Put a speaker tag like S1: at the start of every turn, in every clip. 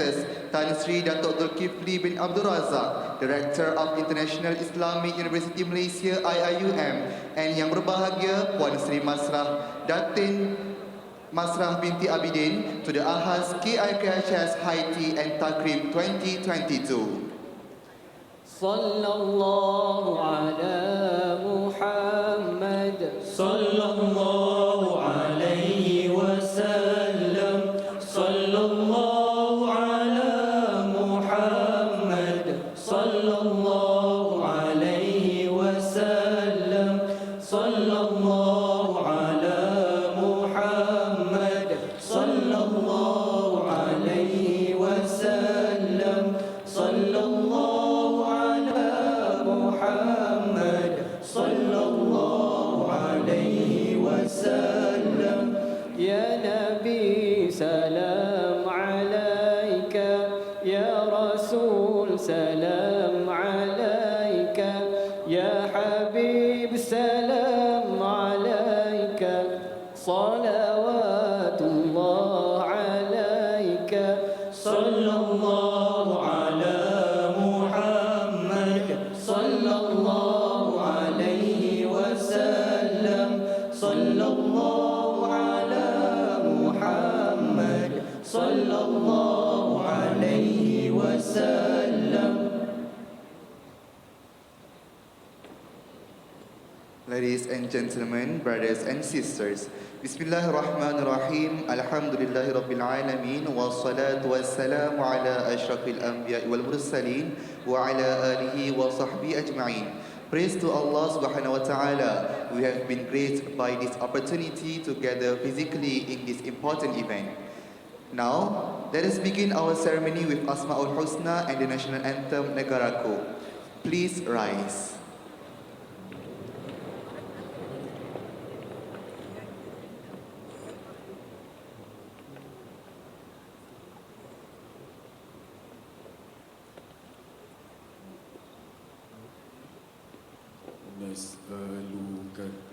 S1: Directors Tan Sri Datuk Zulkifli bin Abdul Razak, Director of International Islamic University Malaysia IIUM, and yang berbahagia Puan Sri Masrah Datin Masrah binti Abidin to the Ahas KIKHS Haiti and Takreem 2022.
S2: Sallallahu ala Muhammad,
S3: sallallahu alaihi wasallam, sallallahu ala Muhammad, sallallahu alaihi wasallam, sallallahu ala Muhammad, sallallahu alaihi wasallam, sallallahu Muhammad sallallahu alaihi wasallam.
S2: Ya Nabi salam alaika, Ya Rasul salam alaika, Ya Habib salam alaika, salawatullah alaika,
S3: sallallahu ala sallallahu alaihi wasallam, sallallahu ala Muhammad, sallallahu alaihi wasallam.
S1: Ladies and gentlemen, brothers and sisters, Bismillahirrahmanirrahim. Alhamdulillahirabbil alamin wassalatu wassalamu ala asyrafil anbiya'i wal mursalin wa ala alihi wa sahbihi ajma'in. Praise to Allah Subhanahu wa ta'ala. We have been graced by this opportunity to gather physically in this important event. Now, let us begin our ceremony with Asma'ul Husna and the national anthem Negaraku. Please rise.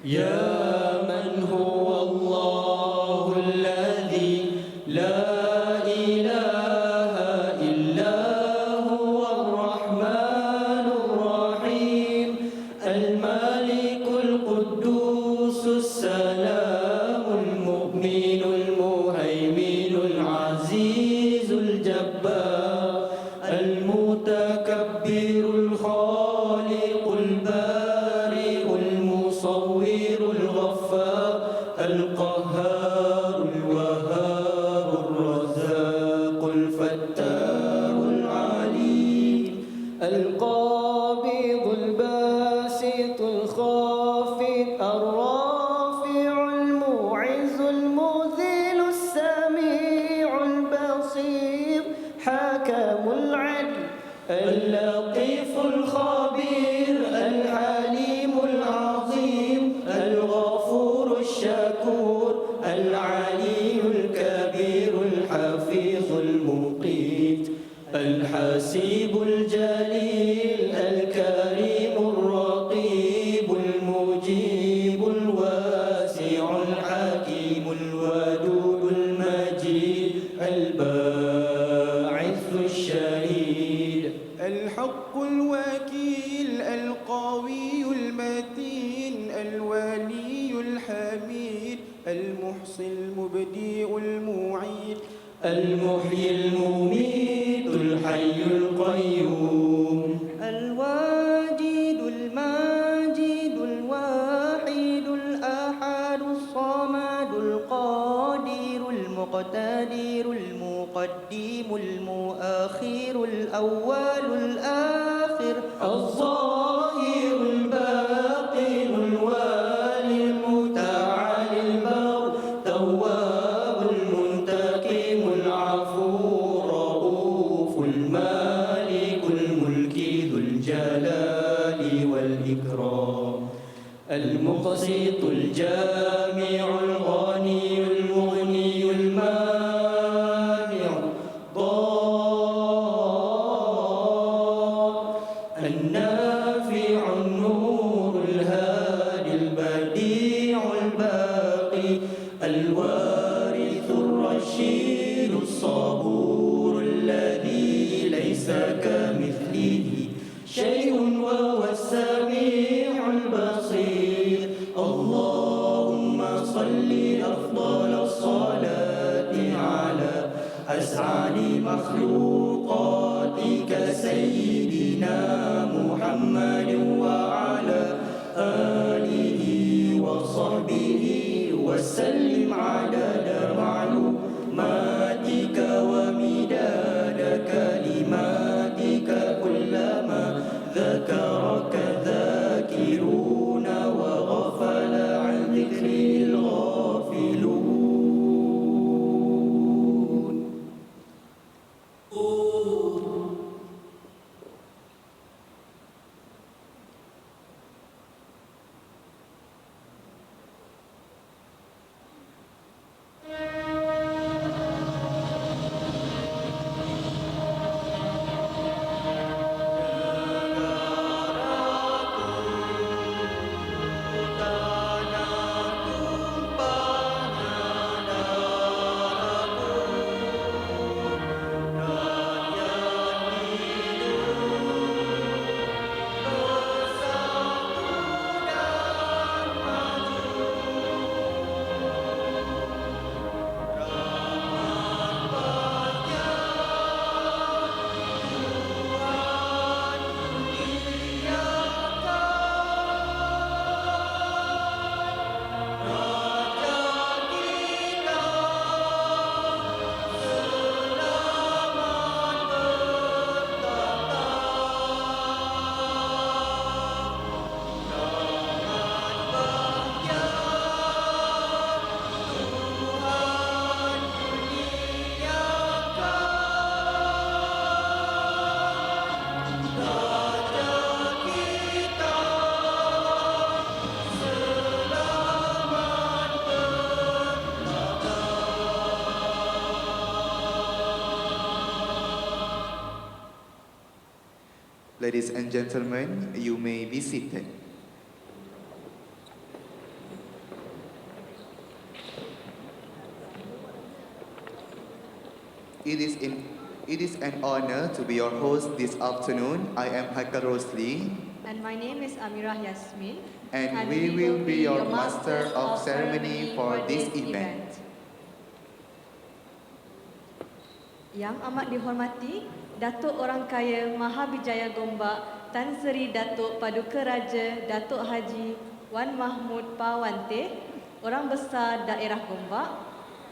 S3: Ya man huwa Allahu alladhi la ilaha illa huwa ar-Rahmanur Rahim, al-Malikul Quddusus Salamul Mu'minul Muhaiminul Azizul Jabbar, al-Mutakabbirul Khaliqul المصور الغفار القهار الوهاب الرزاق الفتاح العليم القابض الباسط الخافض الرافع المعز المذل السميع البصير حكم العدل اللطيف الخبير الحليم العظيم الغفور الشكور العلي الكبير الحفيظ المقيت الحسيب الجليل الكريم الرقيب المجيب الواسع الحكيم الودود المجيد الباعث الشهيد
S4: الحق الوكيل القوي المتين الولي الحميد المحصي المبدئ المعيد
S3: المحيي المميت الحي القيوم
S4: الواجد الماجد الواحد الأحد الصمد القادر المقتدر المقدم المؤخر الأول الآخر
S3: الظاهر الباطن الوالي المتعالي البر تواب المنتقم العفو رؤوف المالك الملك ذو الجلال والإكرام المقسط الجامع الغني المغني المانع النافع النور الهادي البديع الباقي الوارث الرشيد الصبور الذي أسعد مخلوقاتك سيدنا محمد وعلى آله وصحبه وسلم عدد معلوماتك ومداد كلماتك كلما ذكرك الذاكرون وغفل عن ذكر الغافلون.
S1: Ladies and gentlemen, you may be seated. It is an honor to be your host this afternoon. I am Haikal Rosli.
S5: And my name is Amirah Yasmin.
S1: And we will be your master of ceremony for this event.
S5: Yang amat dihormati, Datuk Orang Kaya Mahabijaya Gombak Tan Sri Datuk Paduka Raja Datuk Haji Wan Mahmud Pawante, Orang Besar Daerah Gombak,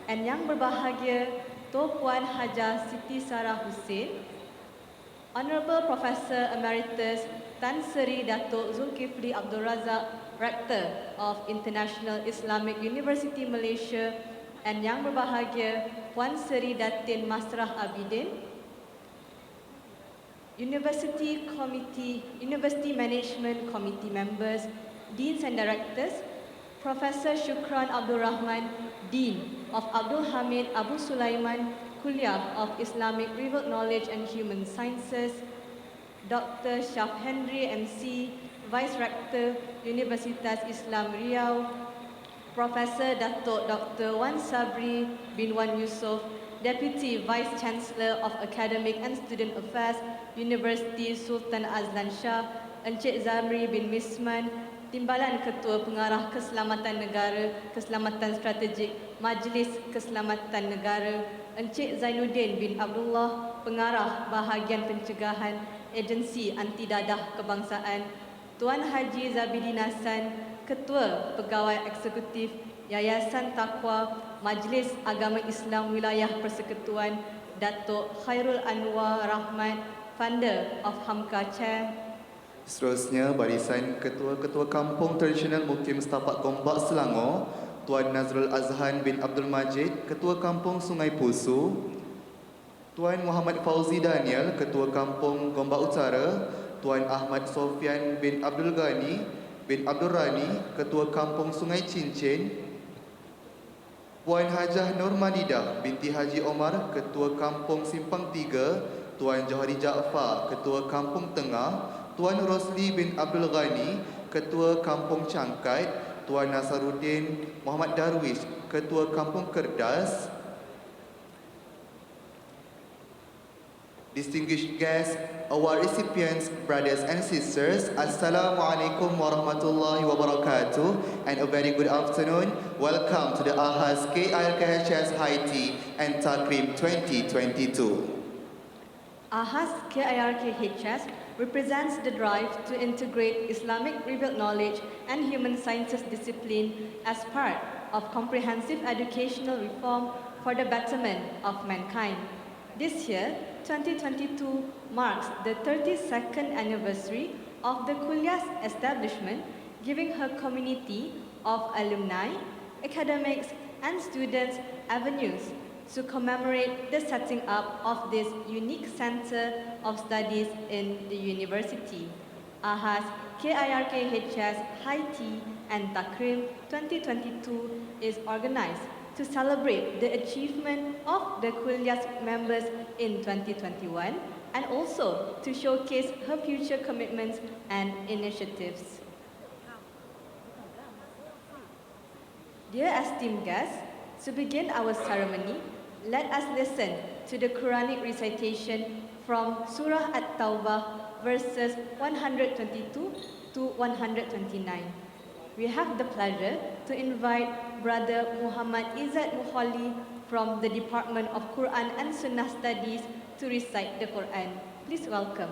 S5: and yang berbahagia Tuan Hajah Siti Sarah Hussein, Honorable Professor Emeritus Tan Sri Datuk Zulkifli Abdul Razak, Rector of International Islamic University Malaysia, and yang berbahagia Puan Seri Datin Masrah Abidin, University Management Committee members, Deans and Directors, Professor Shukran Abdul Rahman, Dean of Abdul Hamid Abu Sulaiman Kuliah of Islamic River Knowledge and Human Sciences, Dr. Shaf Henry MC, Vice Rector, Universitas Islam Riau, Professor Datuk Dr. Wan Sabri bin Wan Yusof, Deputy Vice Chancellor of Academic and Student Affairs, University Sultan Azlan Shah, Encik Zamri bin Misman, Timbalan Ketua Pengarah Keselamatan Negara, Keselamatan Strategik, Majlis Keselamatan Negara, Encik Zainuddin bin Abdullah, Pengarah Bahagian Pencegahan, Agensi Anti Dadah Kebangsaan, Tuan Haji Zabidin Hasan, Ketua Pegawai Eksekutif Yayasan Taqwa Majlis Agama Islam Wilayah Persekutuan, Datuk Khairul Anwar Rahman, Founder of Hamka Chair.
S1: Seterusnya, barisan Ketua-Ketua Kampung Tradisional Mukim Setapak Gombak Selangor, Tuan Nazrul Azhan bin Abdul Majid, Ketua Kampung Sungai Pusu, Tuan Muhammad Fauzi Daniel, Ketua Kampung Gombak Utara, Tuan Ahmad Sofian bin Abdul Ghani bin Abdul Rani, Ketua Kampung Sungai Cincin, Puan Hajah Nurmanidah binti Haji Omar, Ketua Kampung Simpang 3, Tuan Johari Jaafar, Ketua Kampung Tengah, Tuan Rosli bin Abdul Ghani, Ketua Kampung Cangkat, Tuan Nasaruddin Muhammad Darwish, Ketua Kampung Kerdas. Distinguished guests, award recipients, brothers and sisters, Assalamualaikum warahmatullahi wabarakatuh, and a very good afternoon. welcome to the AHAS KIRKS High Tea and Takreem 2022.
S5: AHAS KIRKHS represents the drive to integrate Islamic revealed knowledge and human sciences discipline as part of comprehensive educational reform for the betterment of mankind. This year, 2022, marks the 32nd anniversary of the Kuliah's establishment, giving her community of alumni, academics, and students avenues to commemorate the setting up of this unique center of studies in the university. AHAS KIRKHS High Tea and Takreem 2022 is organized to celebrate the achievement of the Kuliah's members in 2021 and also to showcase her future commitments and initiatives. Dear esteemed guests, to begin our ceremony, let us listen to the Quranic recitation from Surah At-Tawbah, verses 122 to 129. We have the pleasure to invite Brother Muhammad Izzat Mukhali from the Department of Quran and Sunnah Studies to recite the Quran. Please welcome.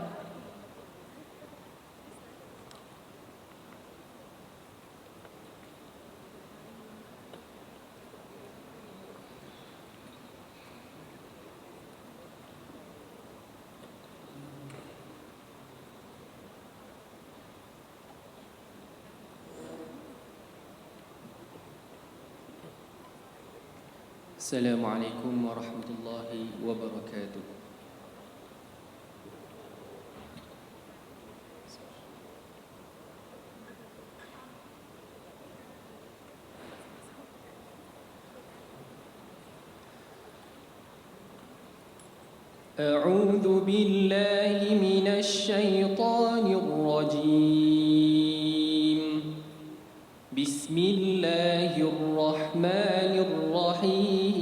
S2: السلام عليكم ورحمة الله وبركاته. أعوذ بالله من الشيطان الرجيم. بسم الله الرحمن الرحيم.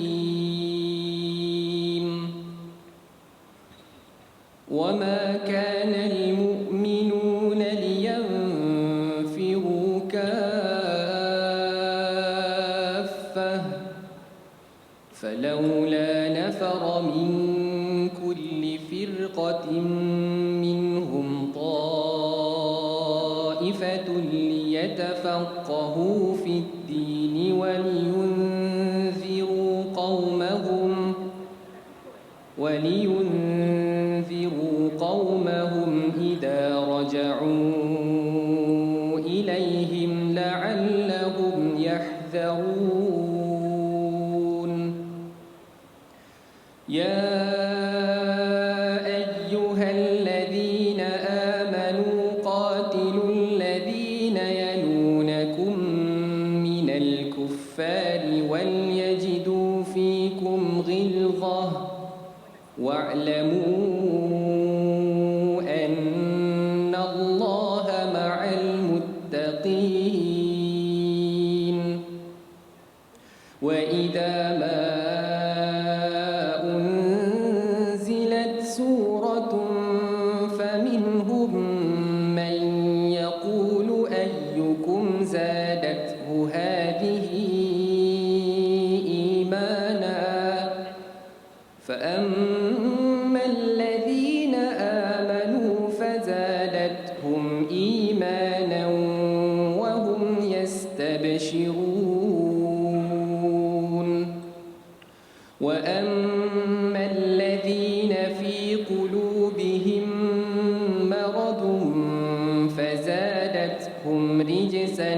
S2: وما كان المؤمنون لينفروا كافة فلولا نفر من كل فرقة منهم طائفة ليتفقهوا في الدين ولينذروا قومهم إذا رجعوا إليهم لعلهم يحذرون. يا أيها الذين آمنوا قاتلوا الذين يلونكم من الكفار وليجدوا فيكم غلظة واعلموا أن الله مع المتقين. وإذا ما أنزلت سورة فمنهم من يقول أيكم زادته هذه إيمانا فأما الذين آمنوا فزادتهم إيمانا وهم يستبشرون. وأما الذين في قلوبهم مرض فزادتهم رجسا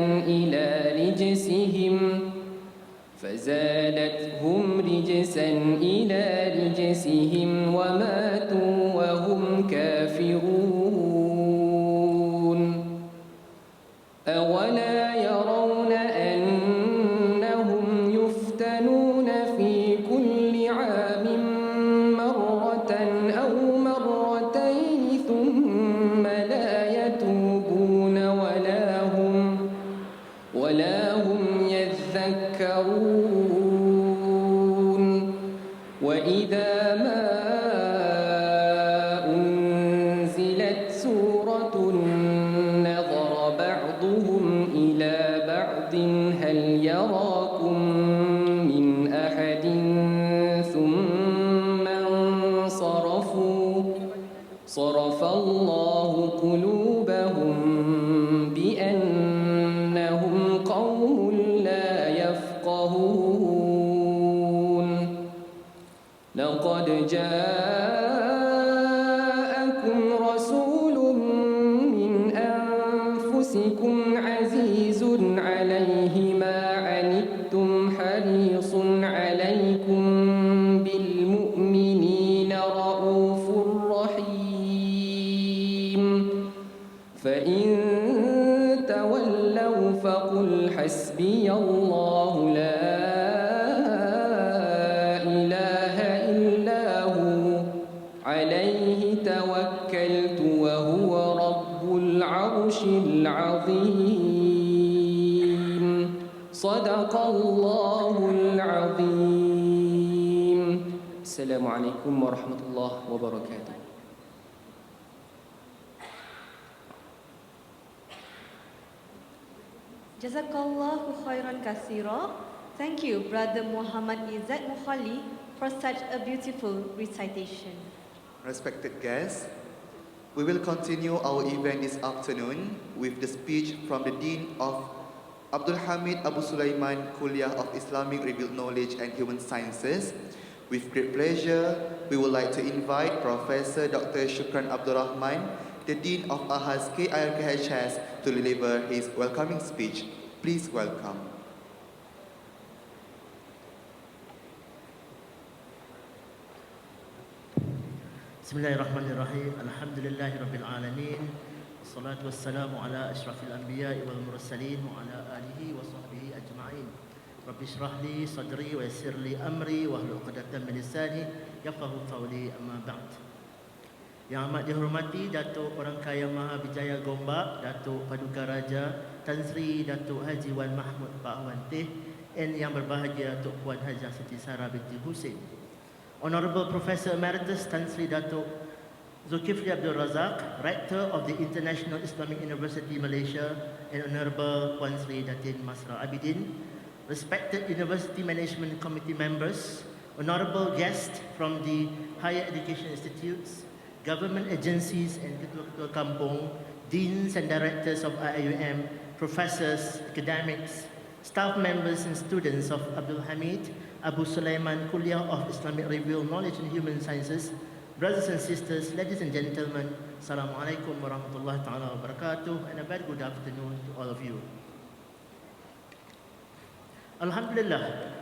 S2: إلى رجسهم وماتوا وهم كافرون. أولا يرون أنهم يفتنون في كل عام مرة أو مرتين ثم لا يتوبون ولا هم يذكرون. وإذا ما صرف الله قلوبهم بأنهم قوم لا يفقهون لقد جاءكم رسول من أنفسكم عزيز عليه ما عنتم حريص عليكم بالمؤمنين رؤوف رحيم فإن تولوا فقل حسبي الله لا إله إلا هو عليه توكلت وهو رب العرش العظيم صدق الله العظيم السلام عليكم ورحمة الله وبركاته.
S5: Jazakallahu khairan kasira. Thank you, Brother Muhammad Izzat Mukhali, for such a beautiful recitation.
S1: Respected guests, we will continue our event this afternoon with the speech from the Dean of Abdul Hamid Abu Sulaiman Kuliah of Islamic Revealed Knowledge and Human Sciences. With great pleasure, we would like to invite Professor Dr. Shukran Abdul Rahman, the Dean of Ahaz KIRKHS, to deliver his welcoming speech. Please welcome.
S6: Bismillahirrahmanirrahim. Alhamdulillahi Rabbil Alamin. Wassalatu wassalamu ala ashrafil anbiya'i wal mursalin wa ala alihi wa sahbihi ajma'in. Rabbi shrah li sadri wa yassir li amri wa hlul 'uqdatam min lisani yafqahu qawli, amma ba'd. Yang amat dihormati Datuk Orang Kaya Maha Bijaya Gombak, Datuk Paduka Raja Tan Sri Datuk Haji Wan Mahmud Pak Wan Teh, dan yang berbahagia Datuk Puan Hajah Siti Sarah binti Hussein. Honorable Professor Emeritus Tan Sri Datuk Zulkifli Abdul Razak, Rector of the International Islamic University Malaysia, and Honorable Puan Sri Datin Masra Abidin, respected University Management Committee members, honorable guests from the Higher Education Institutes, government agencies and ketua-ketua kampung, deans and directors of IIUM, professors, academics, staff members and students of Abdul Hamid Abu Sulaiman Kuliah of Islamic Revealed Knowledge and Human Sciences, brothers and sisters, ladies and gentlemen, Assalamualaikum warahmatullahi ta'ala wabarakatuh, and a very good afternoon to all of you. Alhamdulillah,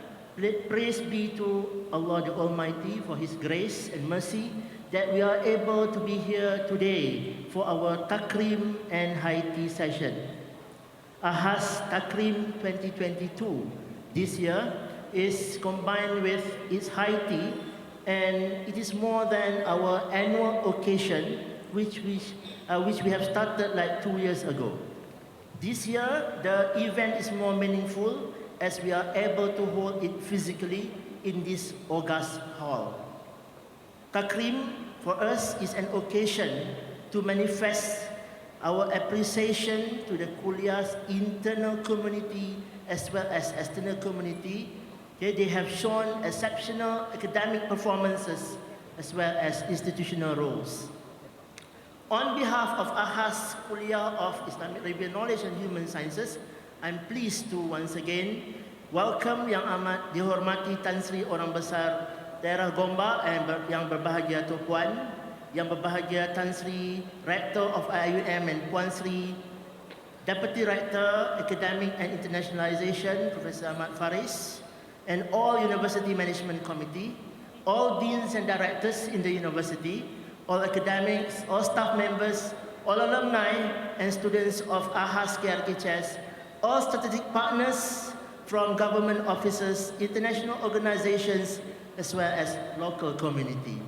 S6: praise be to Allah the Almighty for His grace and mercy that we are able to be here today for our Takreem and High Tea session. Ahaz Takreem 2022 this year is combined with its High Tea, and it is more than our annual occasion which we have started like 2 years ago. This year the event is more meaningful as we are able to hold it physically in this august hall. Takreem for us is an occasion to manifest our appreciation to the Kuliah's internal community as well as external community. Okay, they have shown exceptional academic performances as well as institutional roles. On behalf of Ahaz Kuliah of Islamic Revealed Knowledge and Human Sciences, I'm pleased to once again welcome Yang Amat Dihormati Tan Sri Orang Besar Daerah Gombak yang berbahagia Tuan Puan, yang berbahagia Tan Sri Rector of IIUM and Puan Sri Deputy Rector Academic and Internationalization Professor Ahmad Faris, and all University Management Committee, all deans and directors in the university, all academics, all staff members, all alumni and students of Ahaz KIRKHS, all strategic partners from government offices, international organizations, as well as local community.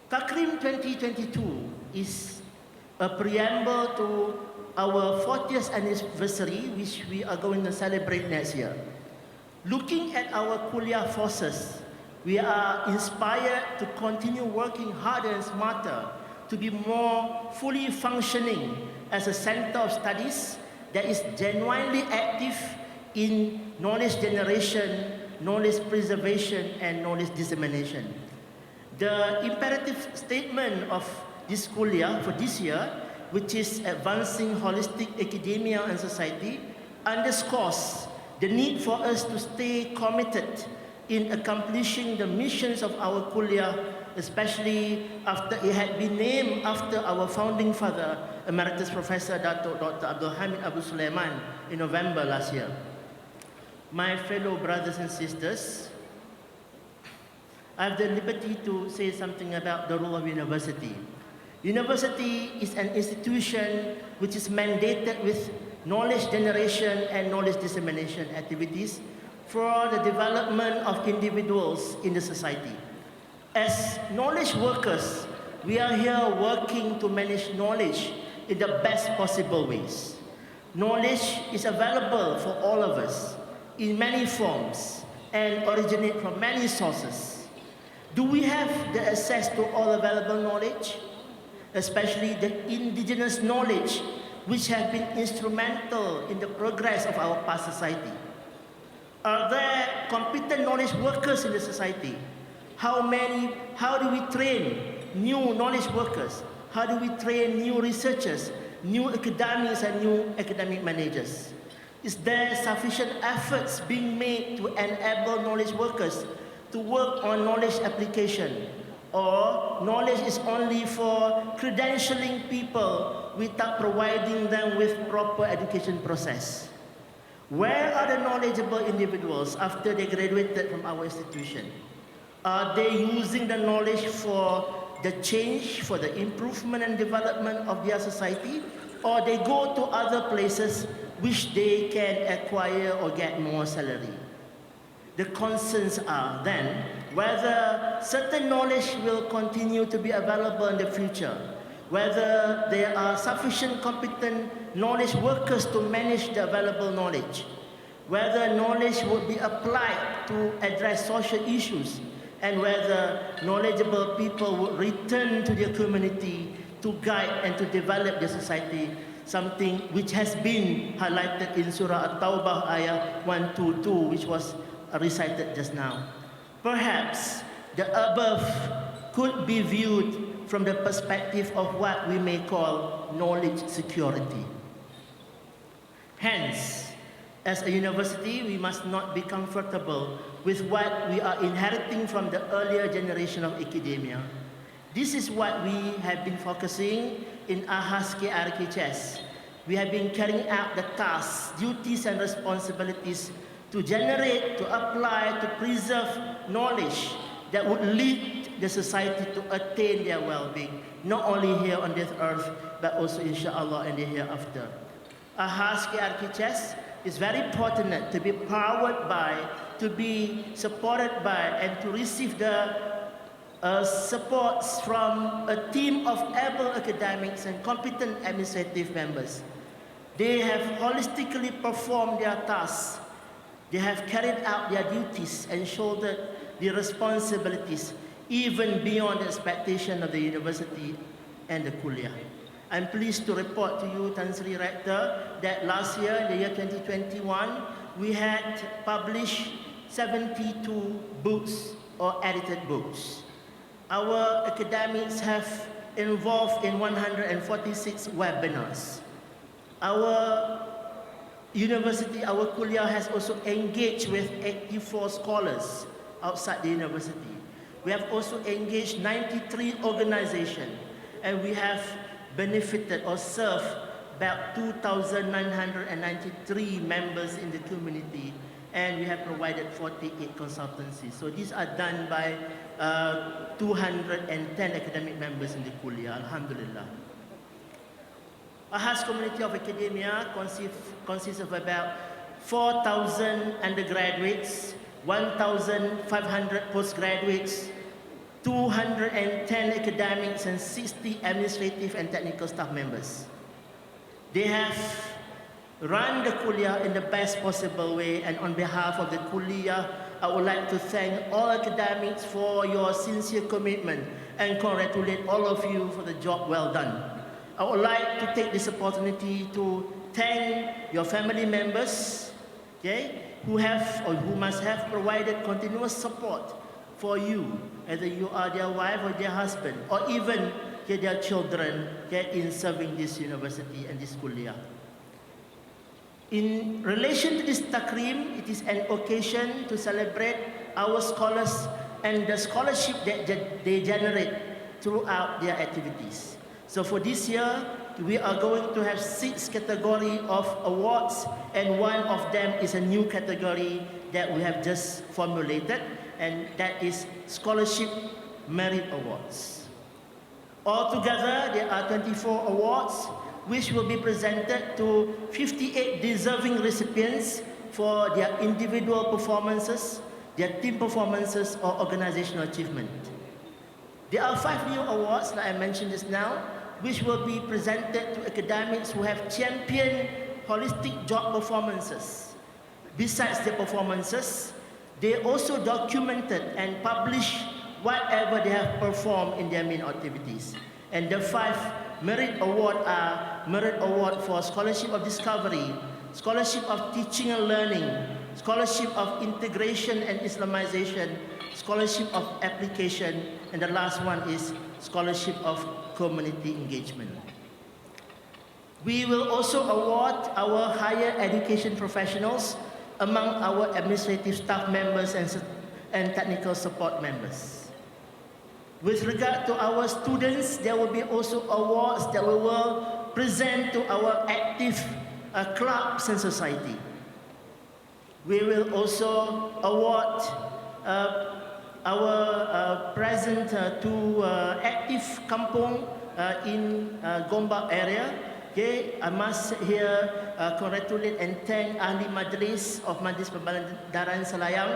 S6: Takreem 2022 is a preamble to our 40th anniversary, which we are going to celebrate next year. Looking at our Kuliah forces, we are inspired to continue working harder and smarter to be more fully functioning as a center of studies that is genuinely active in knowledge generation, knowledge preservation, and knowledge dissemination. The imperative statement of this kuliah for this year, which is Advancing Holistic Academia and Society, underscores the need for us to stay committed in accomplishing the missions of our kuliah, especially after it had been named after our founding father, Emeritus Professor Dr. Abdul Hamid Abu Sulaiman, in November last year. My fellow brothers and sisters, I have the liberty to say something about the role of university. University is an institution which is mandated with knowledge generation and knowledge dissemination activities for the development of individuals in the society. As knowledge workers, we are here working to manage knowledge in the best possible ways. Knowledge is available for all of us in many forms and originate from many sources. Do we have the access to all available knowledge? Especially the indigenous knowledge which have been instrumental in the progress of our past society. Are there competent knowledge workers in the society? How do we train new knowledge workers? How do we train new researchers, new academics and new academic managers? Is there sufficient efforts being made to enable knowledge workers to work on knowledge application? Or knowledge is only for credentialing people without providing them with proper education process? Where are the knowledgeable individuals after they graduated from our institution? Are they using the knowledge for the change, for the improvement and development of their society? Or they go to other places which they can acquire or get more salary? The concerns are then whether certain knowledge will continue to be available in the future, whether there are sufficient competent knowledge workers to manage the available knowledge, whether knowledge would be applied to address social issues, and whether knowledgeable people would return to their community to guide and to develop their society, something which has been highlighted in Surah At-Tawbah ayah 122, which was recited just now. Perhaps the above could be viewed from the perspective of what we may call knowledge security. Hence, as a university, we must not be comfortable with what we are inheriting from the earlier generation of academia. This is what we have been focusing in AHAS KRKCS. We have been carrying out the tasks, duties, and responsibilities to generate, to apply, to preserve knowledge that would lead the society to attain their well-being, not only here on this earth, but also inshallah in the hereafter. AHAS KRKCS is very important to be powered by, to be supported by, and to receive the supports from a team of able academics and competent administrative members. They have holistically performed their tasks. They have carried out their duties and shouldered the responsibilities even beyond the expectation of the university and the kuliah. I'm pleased to report to you, Tan Sri Rector, that last year, the year 2021, we had published 72 books or edited books. Our academics have involved in 146 webinars. Our university, our kuliah has also engaged with 84 scholars outside the university. We have also engaged 93 organizations, and we have benefited or served about 2,993 members in the community, and we have provided 48 consultancies. So these are done by 210 academic members in the kuliah, alhamdulillah. AHAS community of academia consists of about 4,000 undergraduates, 1,500 postgraduates, 210 academics, and 60 administrative and technical staff members. They have run the kuliah in the best possible way, and on behalf of the kuliah, I would like to thank all academics for your sincere commitment and congratulate all of you for the job well done. I would like to take this opportunity to thank your family members, okay, who have or who must have provided continuous support for you, whether you are their wife or their husband, or even their children in serving this university and this kuliah. In relation to this Takreem, it is an occasion to celebrate our scholars and the scholarship that they generate throughout their activities. So for this year, we are going to have 6 categories of awards, and one of them is a new category that we have just formulated, and that is Scholarship Merit Awards. Altogether, there are 24 awards which will be presented to 58 deserving recipients for their individual performances, their team performances, or organizational achievement. There are 5 new awards, like I mentioned just now, which will be presented to academics who have championed holistic job performances. Besides their performances, they also documented and published whatever they have performed in their main activities. And the 5 Merit Award are Merit Award for Scholarship of Discovery, Scholarship of Teaching and Learning, Scholarship of Integration and Islamization, Scholarship of Application, and the last one is Scholarship of Community Engagement. We will also award our higher education professionals among our administrative staff members and technical support members. With regard to our students, there will be also awards that we will present to our active clubs and society. We will also award our present to active kampung in Gombak area. Okay, I must here congratulate and thank Ahli Majlis of Majlis Pembelajaran Selayang,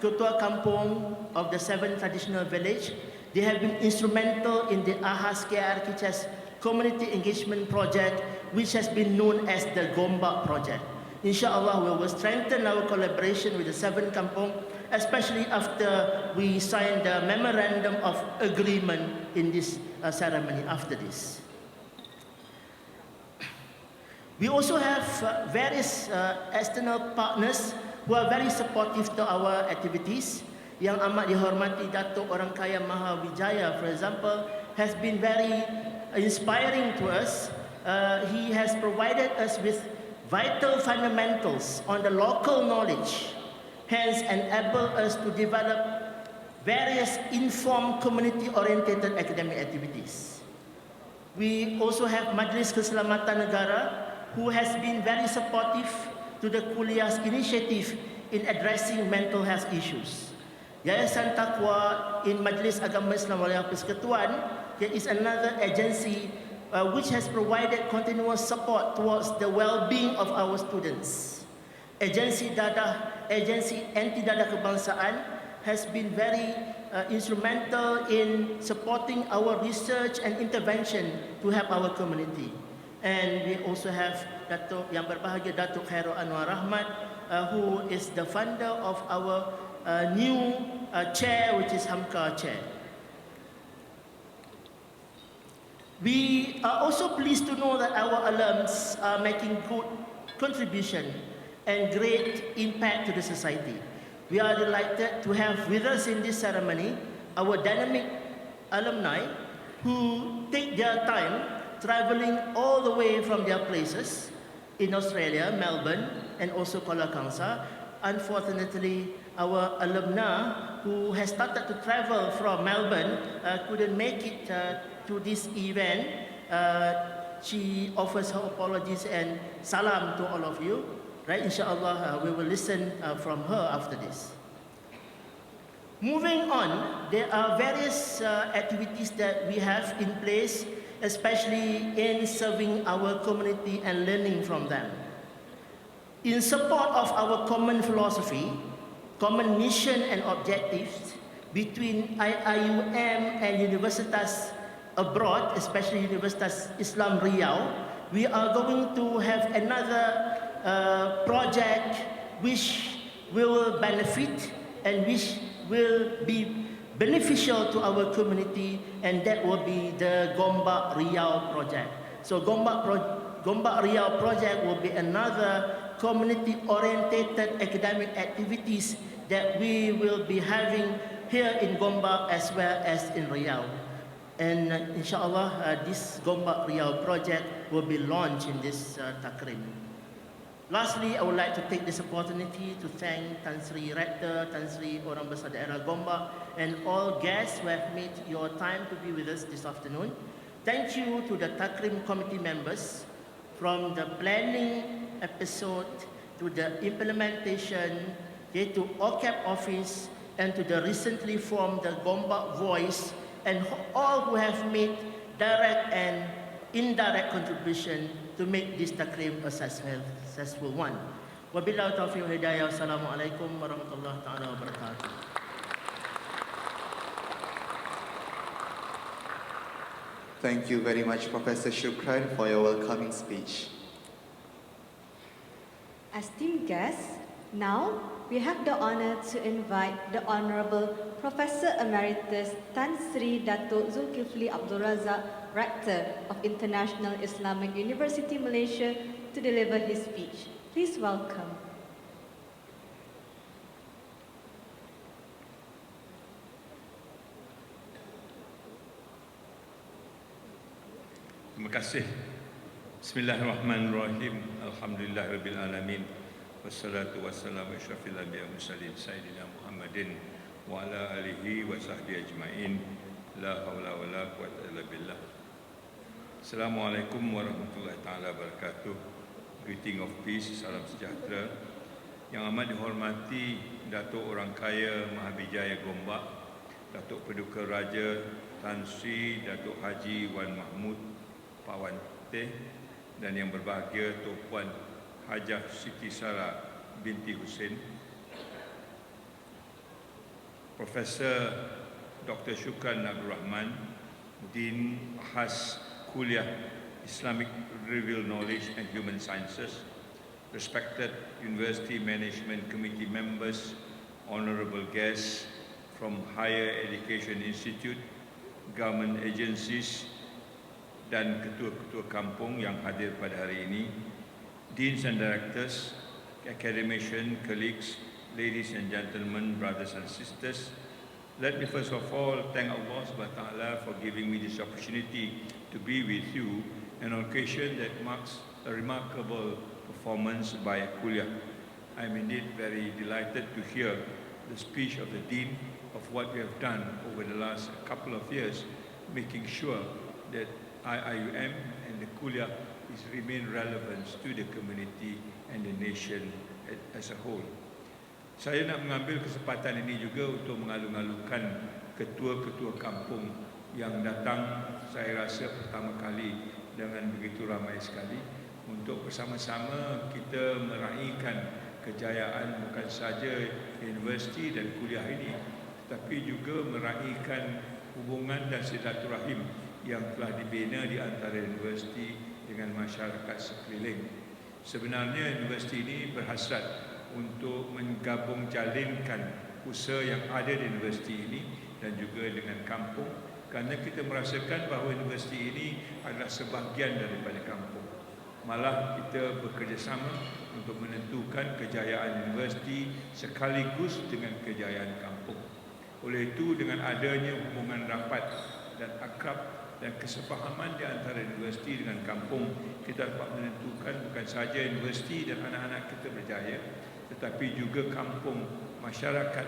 S6: Ketua Kampung of the 7 traditional village. They have been instrumental in the AHAS KRKCS Community Engagement Project, which has been known as the Gombak Project. Inshallah, we will strengthen our collaboration with the 7 kampung, especially after we sign the Memorandum of Agreement in this ceremony after this. We also have various external partners who are very supportive to our activities. Yang amat dihormati Datuk Orang Kaya Maha Wijaya, for example, has been very inspiring to us. He has provided us with vital fundamentals on the local knowledge, hence enable us to develop various informed community-oriented academic activities. We also have Majlis Keselamatan Negara, who has been very supportive to the kuliah's initiative in addressing mental health issues. Yayasan Taqwa in Majlis Agama Islam Wilayah Persekutuan is another agency which has provided continuous support towards the well-being of our students. Agensi Anti Dadah Kebangsaan has been very instrumental in supporting our research and intervention to help our community. And we also have Datuk Yang Berbahagia Datuk Khairul Anwar Rahmat, who is the founder of our new chair, which is Hamka chair. We are also pleased to know that our alums are making good contribution and great impact to the society. We are delighted to have with us in this ceremony our dynamic alumni who take their time traveling all the way from their places in Australia, Melbourne, and also Kuala Kangsar. Unfortunately, our alumna who has started to travel from Melbourne couldn't make it to this event. She offers her apologies and salam to all of you. Right, inshallah, we will listen from her after this. Moving on, there are various activities that we have in place, especially in serving our community and learning from them. In support of our common philosophy, common mission and objectives between IIUM and universitas abroad, especially Universitas Islam Riau, we are going to have another project which will benefit and which will be beneficial to our community, and that will be the Gombak Riau project. So Gombak Riau project will be another community-oriented academic activities that we will be having here in Gombak as well as in Riau. And inshallah, this Gombak Riau project will be launched in this Takreem. Lastly, I would like to take this opportunity to thank Tan Sri Rector, Tan Sri Orang Besar Daerah Gombak, and all guests who have made your time to be with us this afternoon. Thank you to the Takreem committee members, from the planning episode to the implementation, to OCAP office, and to the recently formed the Gombak Voice, and all who have made direct and indirect contribution to make this Takreem a successful one. Wabillahi taufiq wa hidayah. Wassalamualaikum warahmatullahi taala wabarakatuh.
S1: Thank you very much, Professor Shukran, for your welcoming speech.
S5: Esteemed guests, now we have the honor to invite the Honorable Professor Emeritus Tan Sri Datuk Zulkifli Abdul Razak, Rector of International Islamic University Malaysia, to deliver his speech. Please welcome.
S7: Terima kasih. Bismillahirrahmanirrahim. Alhamdulillahirabbil alamin. Wassalatu wassalamu asyrafil anbiya'i wal mursalin sayyidina Muhammadin wa ala alihi wa sahbihi ajmain. La haula wala quwwata illa billah. Assalamualaikum warahmatullahi taala wabarakatuh. Greeting of peace, salam sejahtera. Yang amat dihormati Datuk Orang Kaya Mahabijaya Gombak, Datuk Paduka Raja Tan Sri Datuk Haji Wan Mahmud Pak Wan Teh, dan yang berbahagia Tuan Hajah Siti Sarah binti Hussein, Profesor Dr. Shukran Abdul Rahman, Dean Khas Kuliah Islamic Revealed Knowledge and Human Sciences, respected University Management Committee members, honorable guests from Higher Education Institute, government agencies, dan ketua-ketua kampung yang hadir pada hari ini, deans and directors, academicians, colleagues, ladies and gentlemen, brothers and sisters. Let me first of all thank Allah Subhanahu wa Taala for giving me this opportunity to be with you on an occasion that marks a remarkable performance by a kuliah. I am indeed very delighted to hear the speech of the Dean of what we have done over the last couple of years, making sure that IIUM and the kuliah is remain relevant to the community and the nation as a whole. Saya nak mengambil kesempatan ini juga untuk mengalu-alukan ketua-ketua kampung yang datang, saya rasa pertama kali dengan begitu ramai sekali, untuk bersama-sama kita meraihkan kejayaan bukan saja universiti dan kuliah ini, tetapi juga meraihkan hubungan dan silaturahim yang telah dibina di antara universiti dengan masyarakat sekeliling. Sebenarnya universiti ini berhasrat untuk menggabung jalinkan usaha yang ada di universiti ini dan juga dengan kampung, kerana kita merasakan bahawa universiti ini adalah sebahagian daripada kampung. Malah kita bekerjasama untuk menentukan kejayaan universiti sekaligus dengan kejayaan kampung. Oleh itu, dengan adanya hubungan rapat dan akrab dan kesepahaman di antara universiti dengan kampung, kita dapat menentukan bukan sahaja universiti dan anak-anak kita berjaya, tetapi juga kampung, masyarakat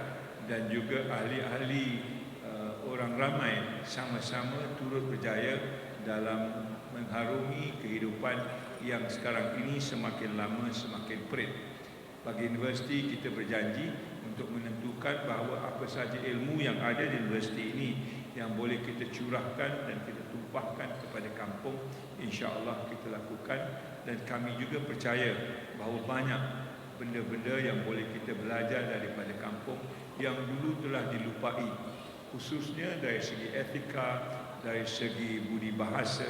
S7: dan juga ahli-ahli orang ramai sama-sama turut berjaya dalam mengharungi kehidupan yang sekarang ini semakin lama semakin perit. Bagi universiti, kita berjanji untuk menentukan bahawa apa sahaja ilmu yang ada di universiti ini yang boleh kita curahkan dan kita tumpahkan kepada kampung, insya-Allah kita lakukan. Dan kami juga percaya bahawa banyak benda-benda yang boleh kita belajar daripada kampung yang dulu telah dilupai, khususnya dari segi etika, dari segi budi bahasa,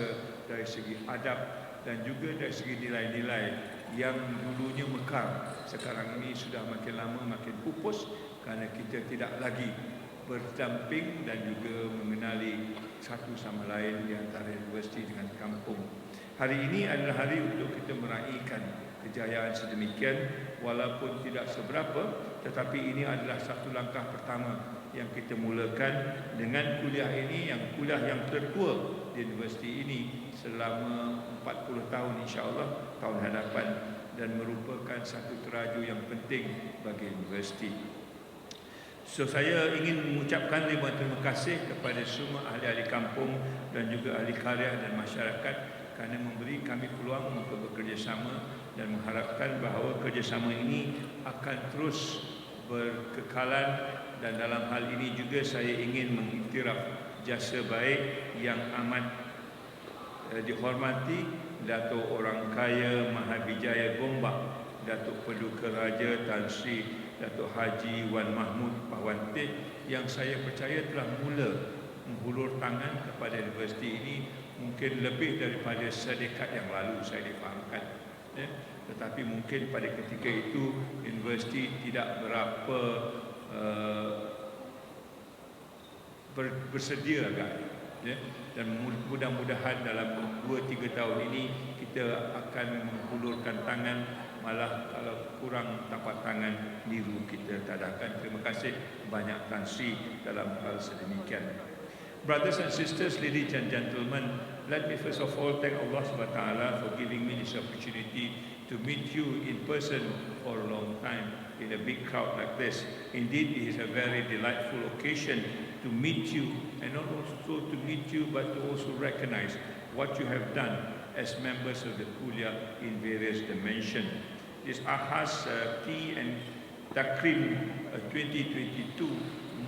S7: dari segi adab, dan juga dari segi nilai-nilai yang dulunya mekar, sekarang ini sudah makin lama makin pupus kerana kita tidak lagi berdamping dan juga mengenali satu sama lain di antara universiti dengan kampung. Hari ini adalah hari untuk kita meraihkan kejayaan sedemikian, walaupun tidak seberapa, tetapi ini adalah satu langkah pertama yang kita mulakan dengan kuliah ini, yang kuliah yang tertua di universiti ini selama 40 tahun insya-Allah tahun hadapan, dan merupakan satu teraju yang penting bagi universiti. So saya ingin mengucapkan ribuan terima kasih kepada semua ahli-ahli kampung dan juga ahli karya dan masyarakat kerana memberi kami peluang untuk bekerjasama, dan mengharapkan bahawa kerjasama ini akan terus berkekalan. Dan dalam hal ini juga saya ingin mengiktiraf jasa baik yang amat dihormati Datuk Orang Kaya Mahavijaya Gombak, Datuk Paduka Raja Tan Sri Datuk Haji Wan Mahmud Pahwanteh, yang saya percaya telah mula menghulur tangan kepada universiti ini mungkin lebih daripada sedekad yang lalu, saya difahamkan. Tetapi mungkin pada ketika itu universiti tidak berapa bersedia agak, dan mudah-mudahan dalam 2-3 tahun ini kita akan menghulurkan tangan, malah kalau kurang tapak tangan niru kita tadakan. Terima kasih banyak Tan Sri dalam hal sedemikian. Brothers and sisters, ladies and gentlemen, let me first of all thank Allah SWT for giving me this opportunity to meet you in person for a long time in a big crowd like this. Indeed, it is a very delightful occasion to meet you, and not also to meet you, but to also recognize what you have done as members of the Kuliah in various dimensions. This AHAS Tea and Takreem 2022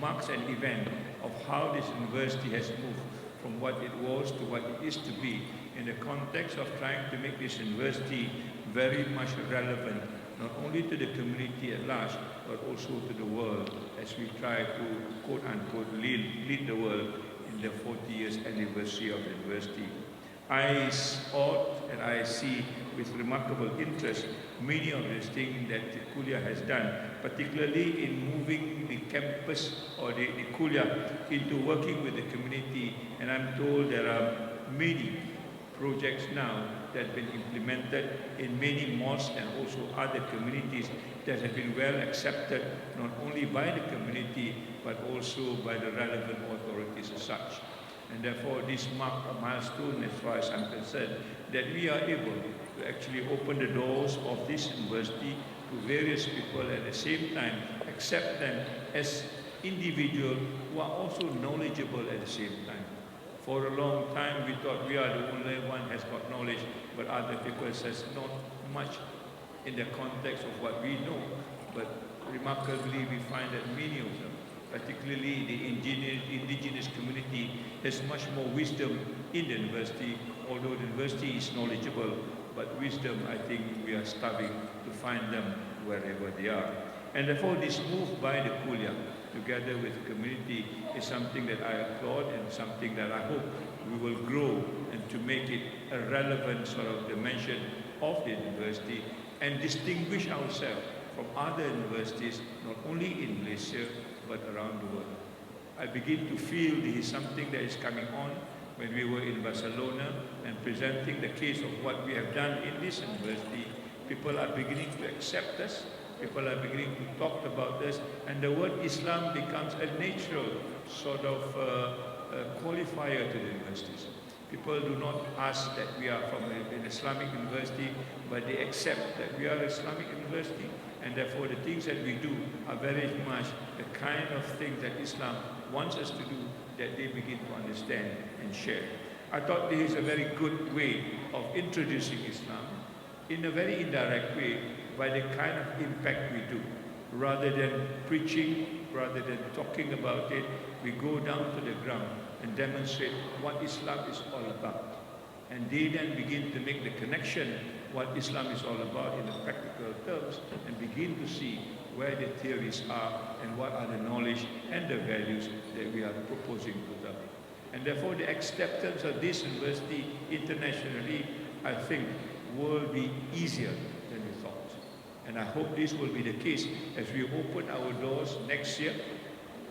S7: marks an event of how this university has moved from what it was to what it is to be, in the context of trying to make this university very much relevant, not only to the community at large, but also to the world, as we try to quote-unquote lead the world in the 40 years anniversary of the university. I saw and I see with remarkable interest many of the things that the Kuliah has done, particularly in moving the campus or the Kuliah into working with the community. And I'm told there are many projects now that have been implemented in many mosques and also other communities that have been well accepted, not only by the community but also by the relevant authorities as such. And therefore this marks a milestone as far as I'm concerned, that we are able to actually open the doors of this university to various people, at the same time accept them as individuals who are also knowledgeable at the same time. For a long time we thought we are the only one has got knowledge, but other people says not much in the context of what we know. But remarkably we find that many of them, particularly the indigenous community, has much more wisdom in the university. Although the university is knowledgeable, but wisdom, I think we are starving to find them wherever they are. And therefore this move by the Kuliah together with the community is something that I applaud, and something that I hope we will grow and to make it a relevant sort of dimension of the university, and distinguish ourselves from other universities, not only in Malaysia but around the world. I begin to feel this is something that is coming on when we were in Barcelona and presenting the case of what we have done in this university. People are beginning to accept us, people are beginning to talk about this, and the word Islam becomes a natural sort of qualifier to the universities. People do not ask that we are from an Islamic university, but they accept that we are an Islamic university, and therefore the things that we do are very much the kind of things that Islam wants us to do, that they begin to understand and share. I thought this is a very good way of introducing Islam in a very indirect way, by the kind of impact we do. Rather than preaching, rather than talking about it, we go down to the ground and demonstrate what Islam is all about. And they then begin to make the connection what Islam is all about in the practical terms, and begin to see where the theories are and what are the knowledge and the values that we are proposing to them. And therefore the acceptance of this university internationally, I think, will be easier than we thought. And I hope this will be the case as we open our doors next year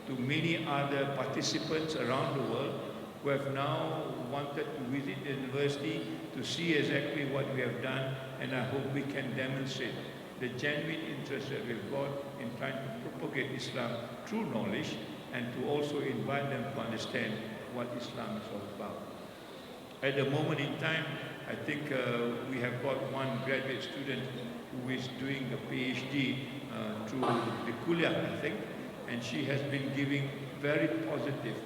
S7: to many other participants around the world who have now wanted to visit the university to see exactly what we have done. And I hope we can demonstrate the genuine interest that we've got in trying to propagate Islam through knowledge, and to also invite them to understand what Islam is all about. At the moment in time, I think we have got one graduate student who is doing a PhD through the Kuliah, I think, and she has been giving very positive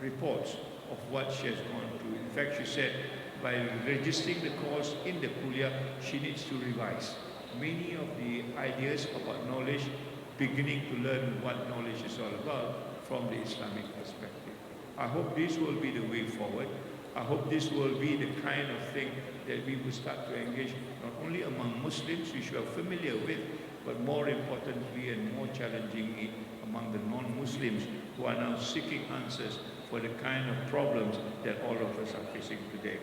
S7: reports of what she has gone through. In fact, she said by registering the course in the Kuliah, she needs to revise many of the ideas about knowledge, beginning to learn what knowledge is all about from the Islamic perspective. I hope this will be the way forward. I hope this will be the kind of thing that we will start to engage not only among Muslims, which we are familiar with, but more importantly and more challengingly among the non-Muslims who are now seeking answers for the kind of problems that all of us are facing today.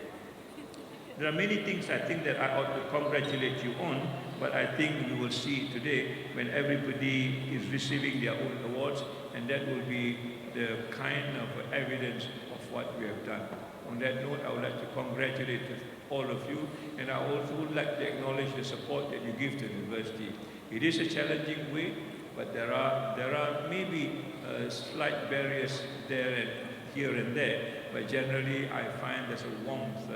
S7: There are many things I think that I ought to congratulate you on, but I think we will see it today when everybody is receiving their own awards, and that will be the kind of evidence of what we have done. On that note, I would like to congratulate all of you, and I also would like to acknowledge the support that you give to the university. It is a challenging way, but there are maybe slight barriers there and here and there, but generally I find there's a warmth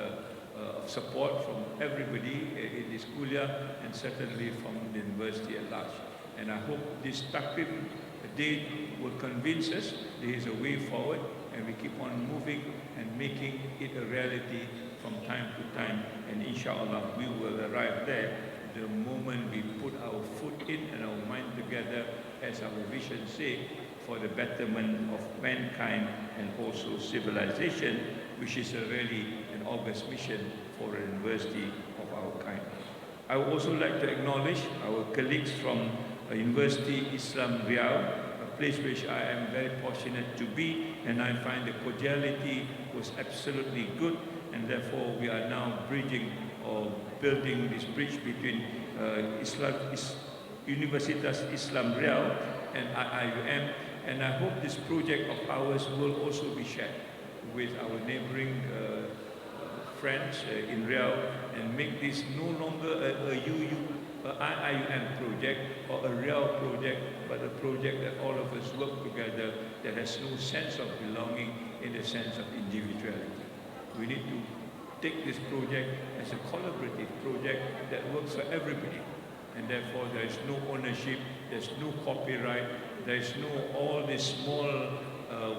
S7: of support from everybody in this Kuliah and certainly from the university at large. And I hope this Takreem date will convince us there is a way forward, and we keep on moving and making it a reality from time to time. And inshallah, we will arrive there the moment we put our foot in and our mind together, as our vision say, for the betterment of mankind and also civilization, which is a really an august mission for a university of our kind. I would also like to acknowledge our colleagues from University Islam Riau, a place which I am very fortunate to be, and I find the cordiality was absolutely good, and therefore we are now bridging or building this bridge between Universitas Islam Riau and IUM, and I hope this project of ours will also be shared with our neighboring friends in Riau and make this no longer a IUM project or a Riau project, but a project that all of us work together that has no sense of belonging in the sense of individuality. We need to take this project as a collaborative project that works for everybody, and therefore there is no ownership, there's no copyright, there is no all these small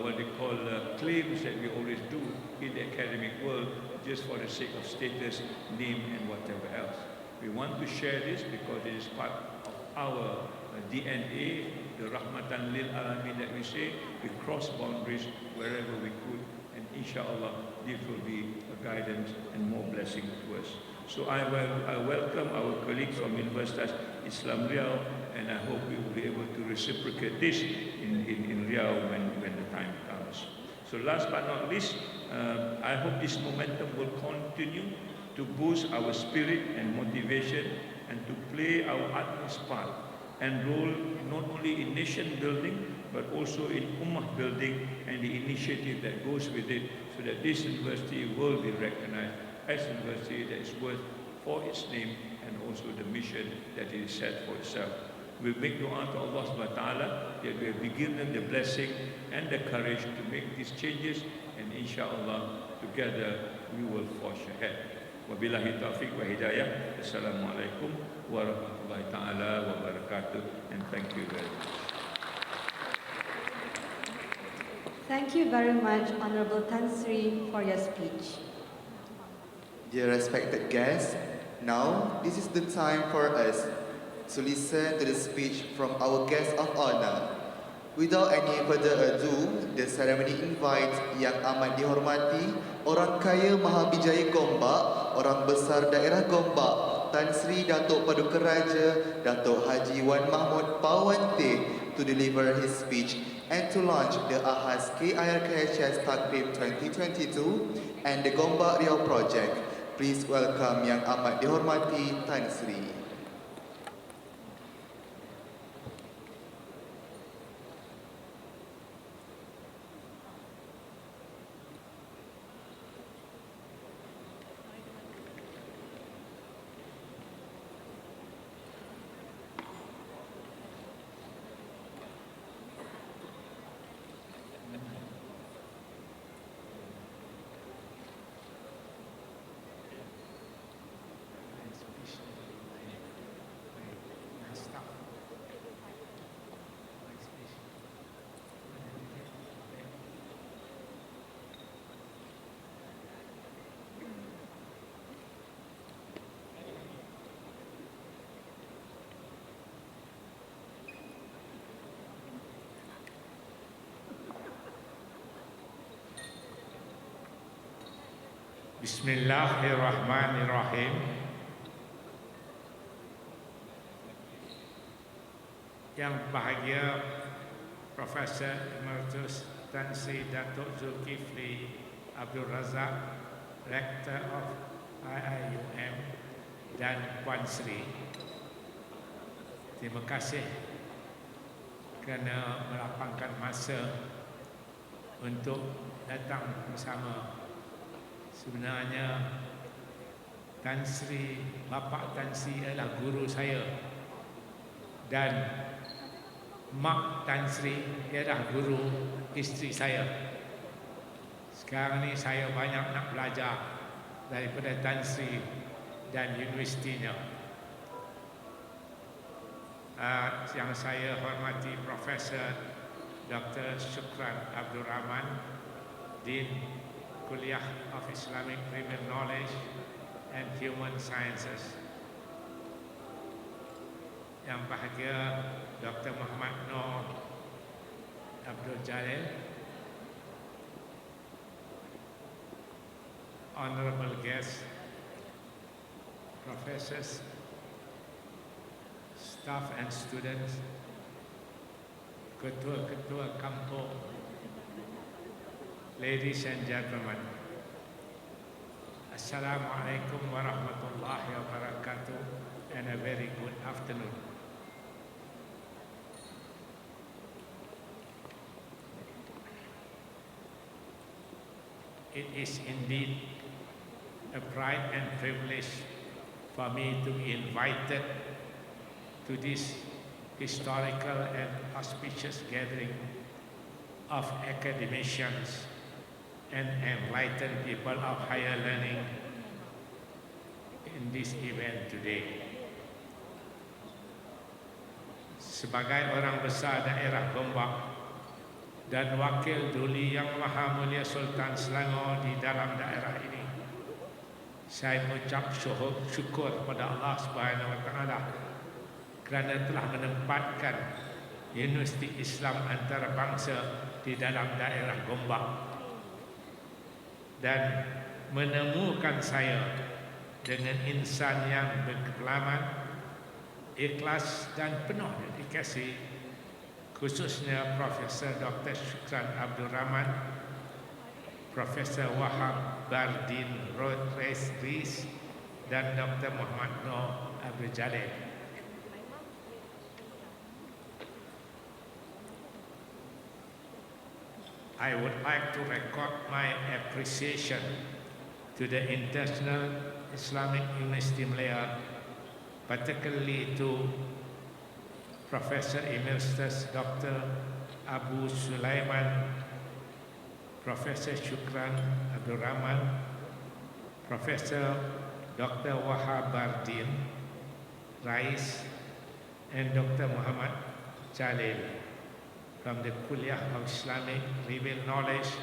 S7: what they call claims that we always do in the academic world just for the sake of status, name and whatever else. We want to share this because it is part of our DNA, the Rahmatan Lil Alamin that we say. We cross boundaries wherever we could, and inshallah this will be a guidance and more blessing to us. So I welcome our colleagues from Universitas Islam Riau, and I hope we will be able to reciprocate this in Riau when the time comes. So last but not least, I hope this momentum will continue to boost our spirit and motivation and to play our utmost part and role not only in nation building but also in ummah building and the initiative that goes with it, so that this university will be recognized as a university that is worth for its name and also the mission that it is set for itself. We make dua to Allah subhanahu wa ta'ala that we have been given the blessing and the courage to make these changes, and inshallah together we will forge ahead. Wabillahi taufiq wa hidayah. Assalamualaikum warahmatullahi ta'ala wabarakatuh, and thank you very much.
S5: Thank you very much, Honorable Tan Sri, for your speech.
S1: Dear respected guests, now this is the time for us to listen to the speech from our guest of honor. Without any further ado, the ceremony invites Yang Amat Dihormati, Orang Kaya Mahabijaya Gombak, Orang Besar Daerah Gombak, Tan Sri Datuk Paduka Raja, Datuk Haji Wan Mahmud Pawante, to deliver his speech and to launch the AHAS KIRKHS Takreem 2022 and the Gombak Riau project. Please welcome Yang Amat Dihormati Tan Sri.
S8: Bismillahirrahmanirrahim. Yang bahagia Profesor Emeritus Tan Sri Datuk Zulkifli Abdul Razak, Rector of IIUM, dan Puan Sri, terima kasih kerana melapangkan masa untuk datang bersama. Sebenarnya Tan Sri, Bapa Tan Sri adalah guru saya, dan Mak Tan Sri ialah guru isteri saya. Sekarang ni saya banyak nak belajar daripada Tan Sri dan universitinya. Yang saya hormati Profesor Dr. Shukran Abdul Rahman, Dean Kuliah of Islamic Premier Knowledge and Human Sciences. Yang bahagia Dr. Muhammad Noor Abdul Jalil, Honorable guests, professors, staff and students, ketua-ketua kampung, ladies and gentlemen, Assalamualaikum warahmatullahi wabarakatuh, and a very good afternoon. It is indeed a pride and privilege for me to be invited to this historical and auspicious gathering of academicians and enlightened people of higher learning in this event today. Sebagai orang besar daerah Gombak dan wakil Duli Yang Maha Mulia Sultan Selangor di dalam daerah ini, saya mengucap syukur kepada Allah Subhanahu Wa Taala kerana telah menempatkan Universiti Islam Antarabangsa di dalam daerah Gombak dan menemukan saya dengan insan yang berpengalaman, ikhlas dan penuh dedikasi, khususnya Profesor Dr. Shukran Abdul Rahman, Profesor Wahab Bardin Rodriguez, dan Dr. Muhammad Noor Abdul Jalil. I would like to record my appreciation to the International Islamic University Malaya, particularly to Professor Emeritus Dr. Abu Sulaiman, Professor Shukran Abdul Rahman, Professor Dr. Wahab Bardin Rais, and Dr. Muhammad Jalil from the Kuliah of Islamic Revealed Knowledge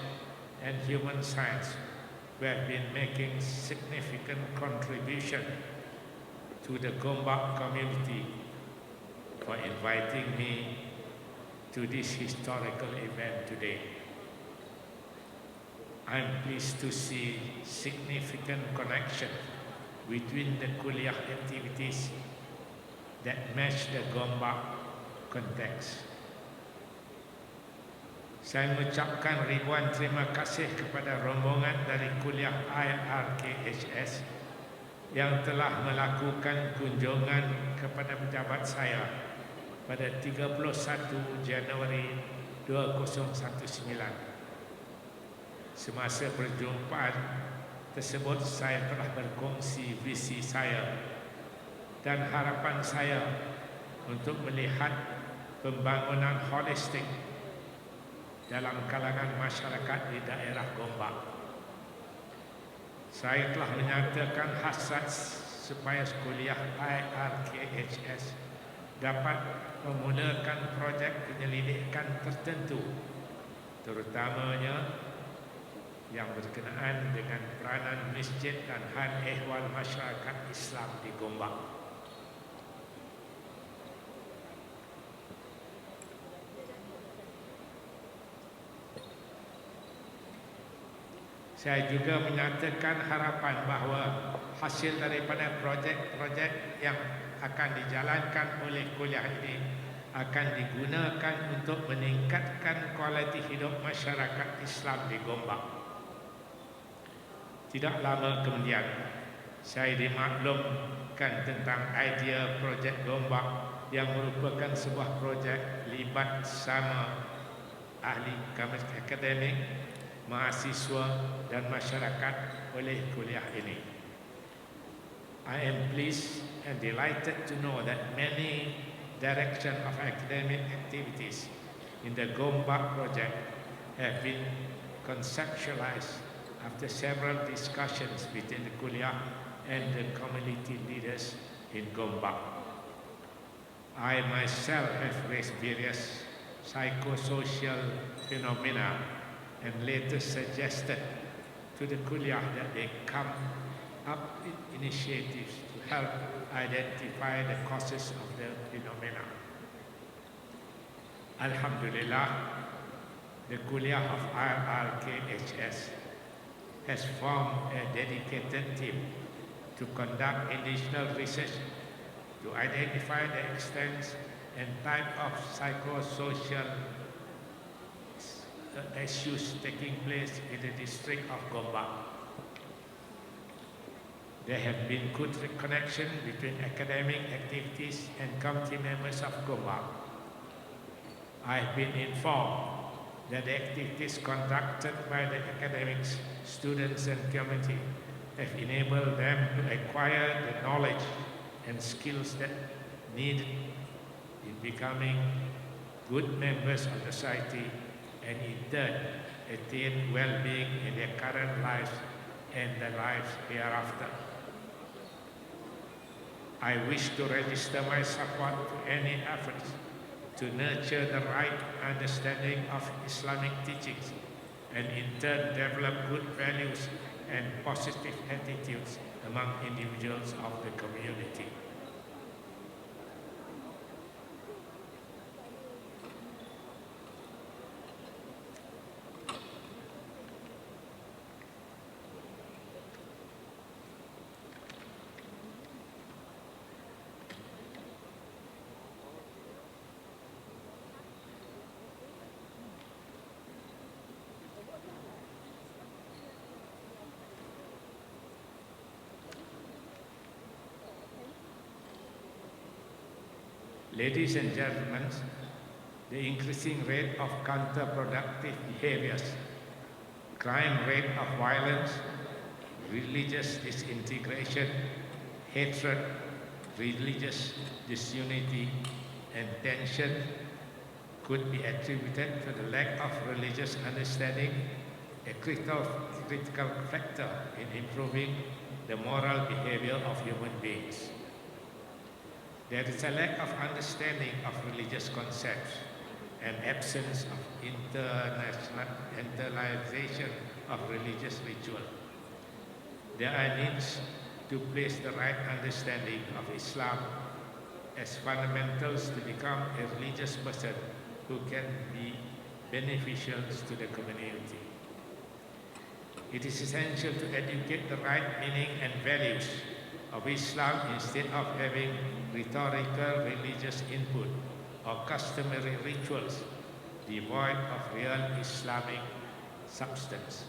S8: and Human Science, who have been making significant contribution to the Gombak community, for inviting me to this historical event today. I'm pleased to see significant connection between the kuliah activities that match the Gombak context. Saya mengucapkan ribuan terima kasih kepada rombongan dari kuliah IRKHS yang telah melakukan kunjungan kepada pejabat saya pada 31 Januari 2019. Semasa perjumpaan tersebut, saya telah berkongsi visi saya dan harapan saya untuk melihat pembangunan holistik dalam kalangan masyarakat di daerah Gombak. Saya telah menyatakan hasrat supaya kuliah IRKHS dapat memulakan projek penyelidikan tertentu, terutamanya yang berkenaan dengan peranan masjid dan hal ehwal masyarakat Islam di Gombak. Saya juga menyatakan harapan bahawa hasil daripada projek-projek yang akan dijalankan oleh kuliah ini akan digunakan untuk meningkatkan kualiti hidup masyarakat Islam di Gombak. Tidak lama kemudian, saya dimaklumkan tentang idea projek Gombak yang merupakan sebuah projek libat sama ahli akademik, mahasiswa dan masyarakat oleh kuliah ini. I am pleased and delighted to know that many direction of academic activities in the Gombak project have been conceptualized after several discussions between the kuliah and the community leaders in Gombak. I myself have raised various psychosocial phenomena and later suggested to the kuliah that they come up with initiatives to help identify the causes of the phenomena. Alhamdulillah, the kuliah of RRKHS has formed a dedicated team to conduct additional research to identify the extent and type of psychosocial issues taking place in the district of Gombak. There have been good connection between academic activities and committee members of Gombak. I have been informed that the activities conducted by the academics, students and committee have enabled them to acquire the knowledge and skills that needed in becoming good members of the society and in turn attain well-being in their current lives and the lives hereafter. I wish to register my support to any efforts to nurture the right understanding of Islamic teachings and in turn develop good values and positive attitudes among individuals of the community. Ladies and gentlemen, the increasing rate of counterproductive behaviors, crime rate of violence, religious disintegration, hatred, religious disunity, and tension could be attributed to the lack of religious understanding, a critical factor in improving the moral behavior of human beings. There is a lack of understanding of religious concepts and absence of internalization of religious ritual. There are needs to place the right understanding of Islam as fundamentals to become a religious person who can be beneficial to the community. It is essential to educate the right meaning and values of Islam instead of having rhetorical religious input or customary rituals devoid of real Islamic substance.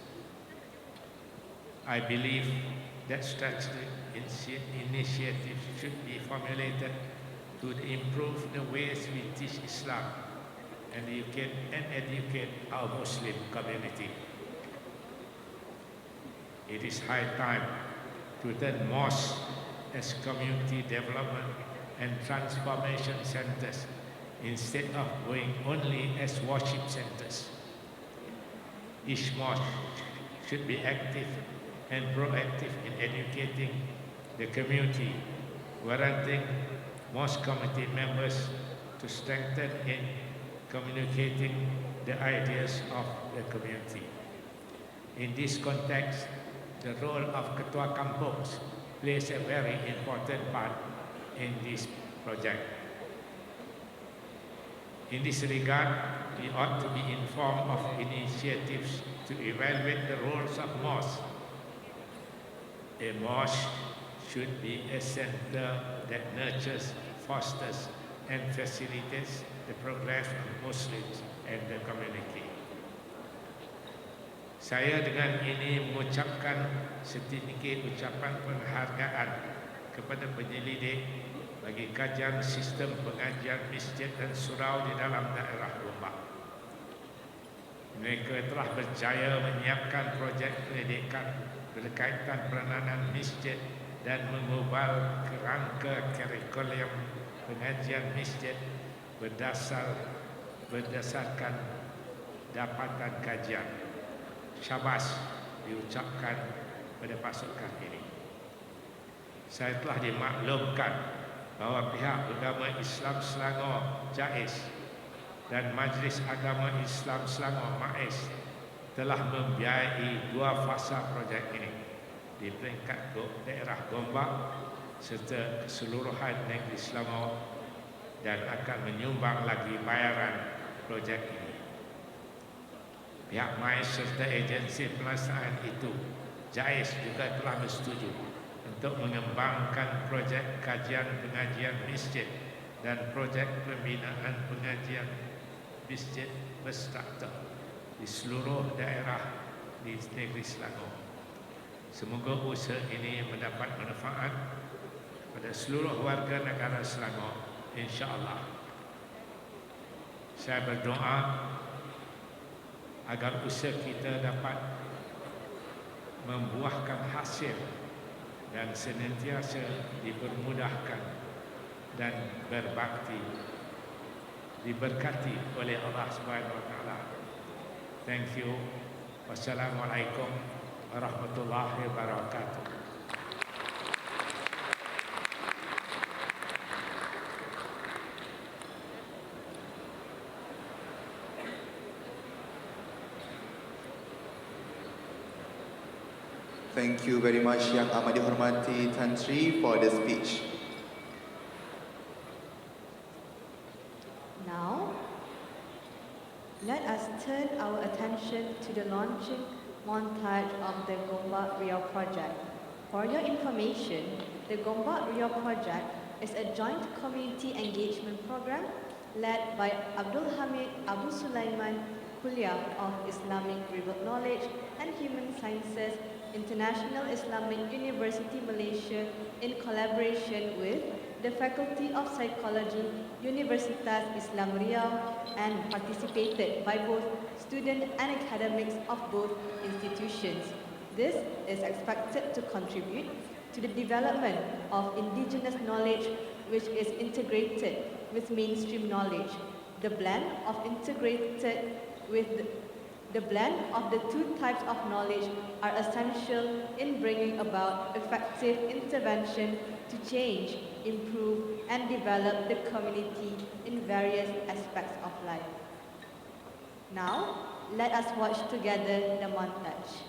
S8: I believe that strategic initiatives should be formulated to improve the ways we teach Islam and educate our Muslim community. It is high time to turn mosques as community development and transformation centers instead of going only as worship centers. Each mosque should be active and proactive in educating the community, warranting mosque committee members to strengthen in communicating the ideas of the community. In this context, the role of Ketua Kampungs plays a very important part in this project. In this regard, we ought to be informed of initiatives to evaluate the roles of mosque. A mosque should be a center that nurtures, fosters, and facilitates the progress of Muslims and the community. Saya dengan ini mengucapkan sedikit ucapan penghargaan kepada penyelidik bagi kajian sistem pengajian masjid dan surau di dalam daerah Gombak. Mereka telah berjaya menyiapkan projek pendidikan berkaitan peranan masjid dan mengubah kerangka kurikulum pengajian masjid berdasarkan dapatan kajian. Syabas diucapkan pada pasukan ini. Saya telah dimaklumkan bahawa pihak Agama Islam Selangor JAIS dan Majlis Agama Islam Selangor MAIS telah membiayai 2 fasa projek ini di peringkat daerah Gombak serta keseluruhan negeri Selangor dan akan menyumbang lagi bayaran projek ini. Pihak MAIS serta agensi pelaksanaan itu, JAIS juga telah bersetuju untuk mengembangkan projek kajian pengajian masjid dan projek pembinaan pengajian masjid berstruktur di seluruh daerah di negeri Selangor. Semoga usaha ini mendapat manfaat pada seluruh warga negara Selangor, insya-Allah. Saya berdoa agar usaha kita dapat membuahkan hasil dan senantiasa dipermudahkan dan berbakti, diberkati oleh Allah Subhanahu wa taala. Thank you. Wassalamualaikum warahmatullahi wabarakatuh.
S1: Thank you very much Yang Amat Dihormati Tan Sri for the speech.
S5: Now, let us turn our attention to the launching montage of the Gombak Rio project. For your information, the Gombak Rio project is a joint community engagement program led by Abdul Hamid Abu Sulaiman Kuliah of Islamic River Knowledge and Human Sciences International Islamic University Malaysia in collaboration with the Faculty of Psychology, Universitas Islam Riau, and participated by both students and academics of both institutions. This is expected to contribute to the development of indigenous knowledge which is integrated with mainstream knowledge. The blend of the two types of knowledge are essential in bringing about effective intervention to change, improve, and develop the community in various aspects of life. Now, let us watch together the montage.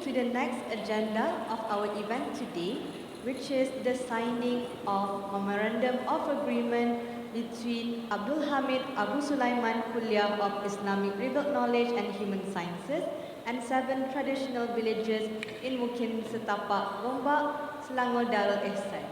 S5: to the next agenda of our event today, which is the signing of Memorandum of Agreement between Abdul Hamid Abu Sulaiman Kuliah of Islamic Revealed Knowledge and Human Sciences and 7 traditional villages in Mukim Setapak, Gombak, Selangor Darul Ihsan.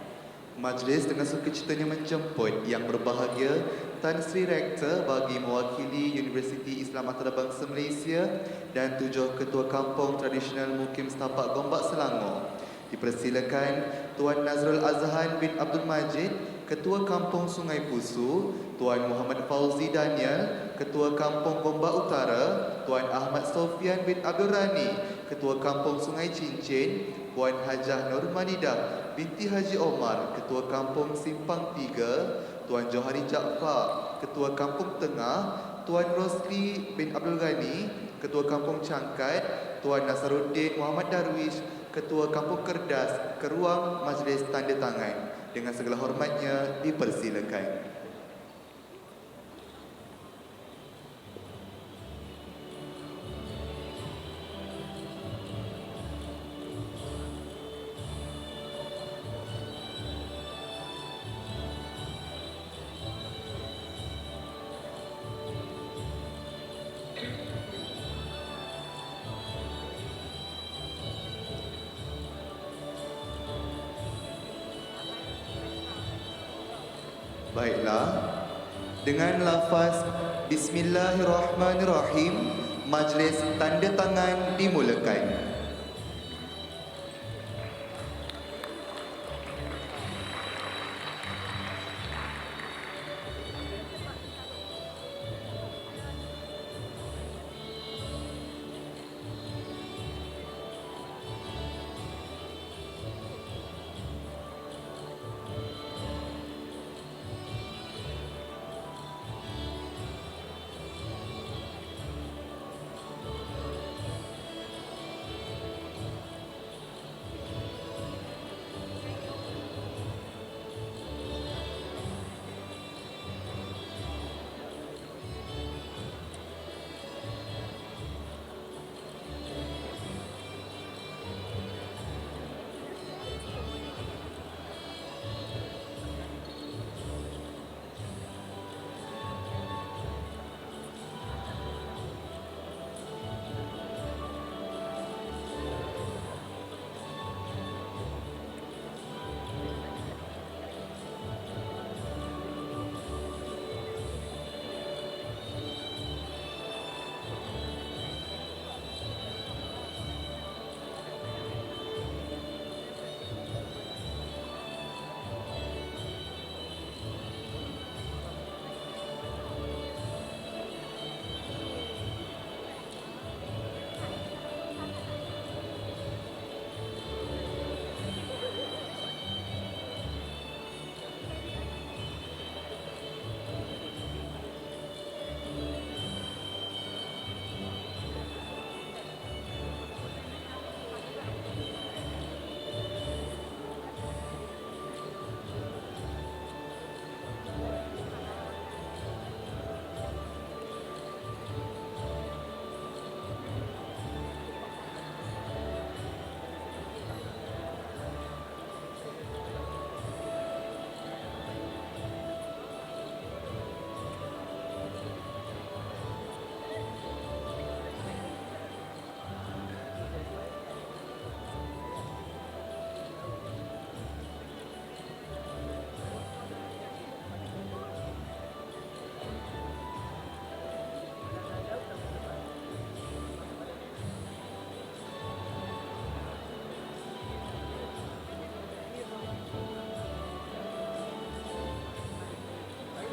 S1: Majlis dengan sukacitanya menjemput Yang Berbahagia Tan Sri Rektor bagi mewakili Universiti Islam Antarabangsa Malaysia dan 7 Ketua Kampung Tradisional Mukim Setapak Gombak Selangor. Dipersilakan Tuan Nazrul Azhan bin Abdul Majid, Ketua Kampung Sungai Pusu, Tuan Muhammad Fauzi Daniel, Ketua Kampung Gombak Utara, Tuan Ahmad Sofian bin Abdul Rani, Ketua Kampung Sungai Cincin, Puan Hajah Nur Manidah binti Haji Omar, Ketua Kampung Simpang 3, Tuan Johari Jaafar, Ketua Kampung Tengah, Tuan Rosli bin Abdul Ghani, Ketua Kampung Cangkat, Tuan Nasaruddin Muhammad Darwish, Ketua Kampung Kerdas ke ruang majlis tanda tangan. Dengan segala hormatnya dipersilakan. Baiklah, dengan lafaz Bismillahirrahmanirrahim, majlis tanda tangan dimulakan.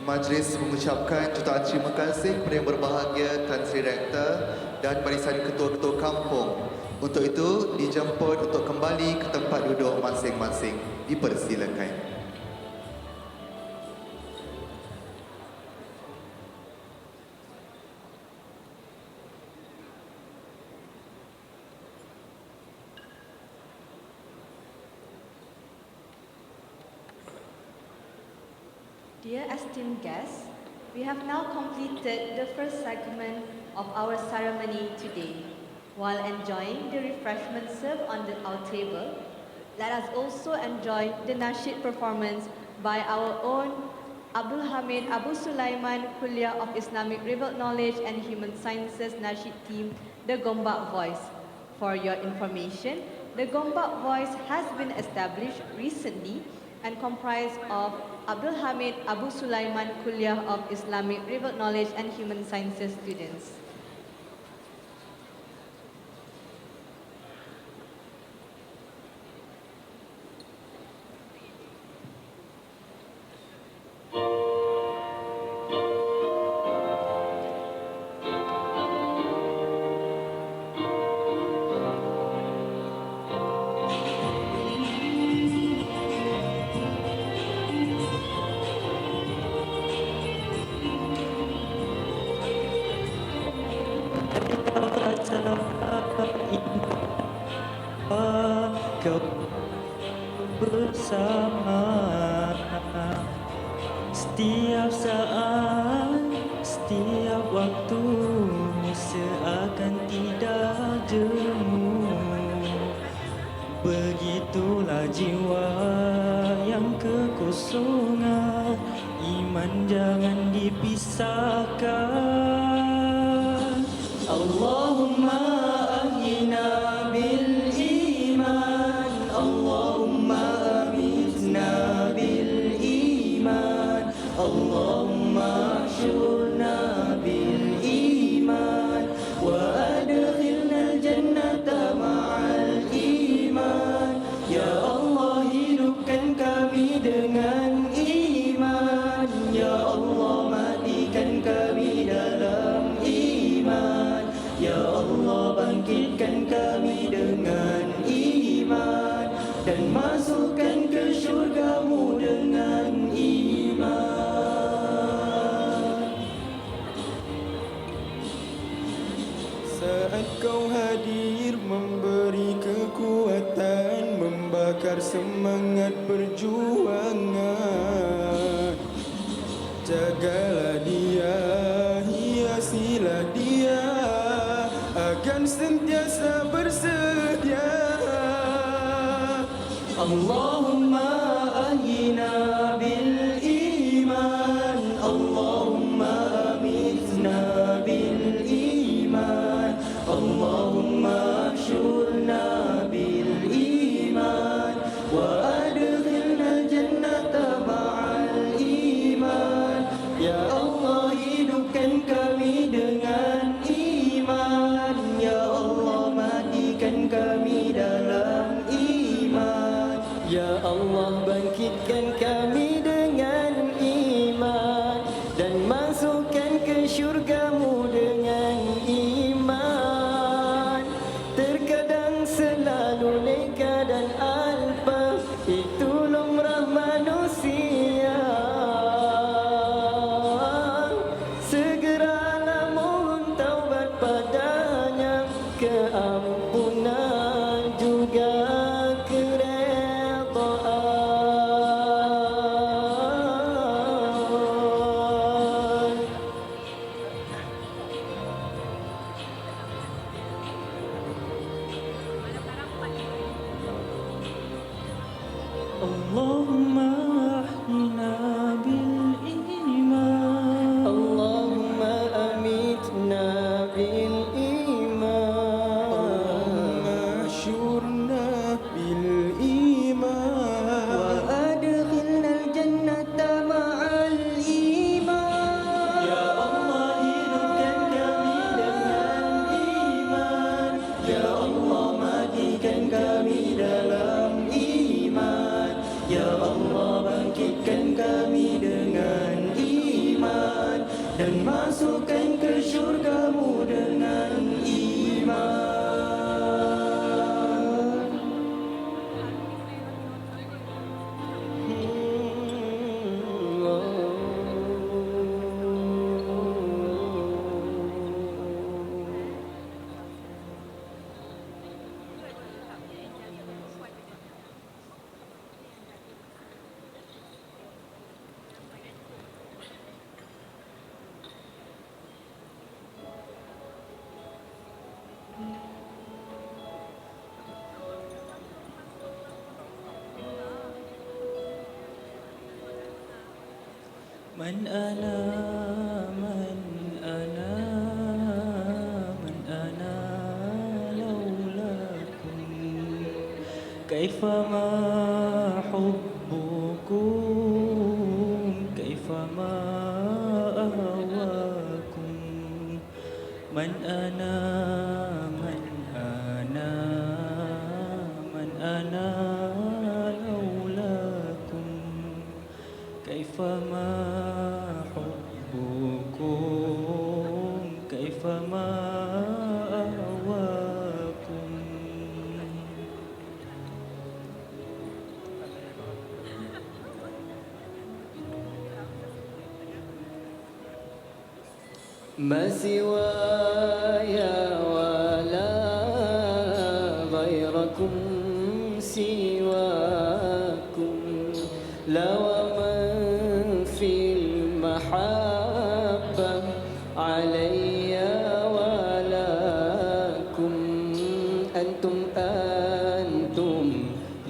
S1: Majlis mengucapkan jutaan terima kasih kepada Yang Berbahagia Tan Sri Rektor dan barisan ketua-ketua kampung. Untuk itu, dijemput untuk kembali ke tempat duduk masing-masing. Dipersilakan.
S5: Dear esteemed guests, we have now completed the first segment of our ceremony today. While enjoying the refreshments served on our table, let us also enjoy the nasyid performance by our own Abdul Hamid Abu Sulaiman Kuliah of Islamic Revealed Knowledge and Human Sciences Nasyid Team, the Gombak Voice. For your information, the Gombak Voice has been established recently and comprised of Abdul Hamid Abu Sulaiman Kuliah of Islamic Revealed Knowledge and Human Sciences students.
S3: Kau bersama setiap saat, setiap waktu seakan tidak jemu. Begitulah jiwa yang kekosongan, iman jangan dipisahkan. Allahumma ahyina bil iman, Allahumma amitna bil iman, Allahumma syurna bil iman, wa adkhilna jannata ma'al iman. Ya Allah, hidupkan kami dengan iman. Ya Allah, matikan kami dalam iman. Ya Allah, bangkitkan kami dengan iman dan masukkan ke syurga-Mu dengan iman.
S9: Saat kau hadir memberi kekuatan, membakar semangat perjuangan. Jagalah dia, hiasilah dia, akan sentiasa bersedia.
S3: Allahumma ahyina bil iman, Allahumma amitna bil iman, Allahumma syurna bil iman, wa adkhilna jannata ma'al iman. Ya Allah, hidupkan kami dengan iman. Ya Allah, matikan kami dalam iman. Ya من أنا من أنا من أنا لولاكم كيفما حبكم كيفما أهواكم من أنا من أنا من أنا لولاكم كيفما حبكم كيفما أهواكم
S10: ما سواي ولا غيركم سواكم لا ومن في المحبة علي ولاكم أنتم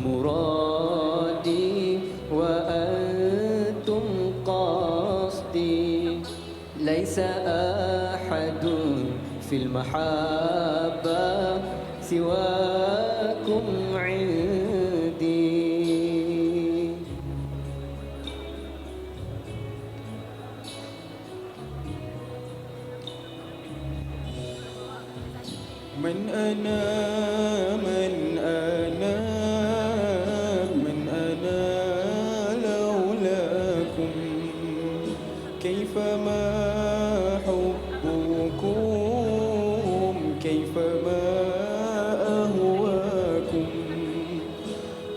S10: مرادي وأنتم قصدي ليس أحد في المحبة سواكم عندي
S9: من أنا من أنا من أنا لولاكم كيفما حبكم كيفما أهواكم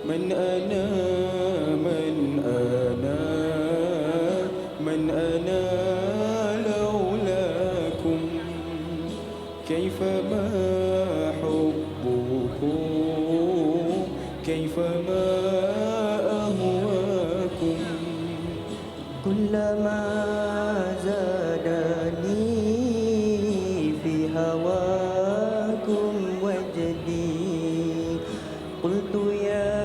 S9: من أنا من أنا من أنا لولاكم كيفما حبكم كيفما أهواكم
S3: كلما زادني في هواكم وجدي قلت يا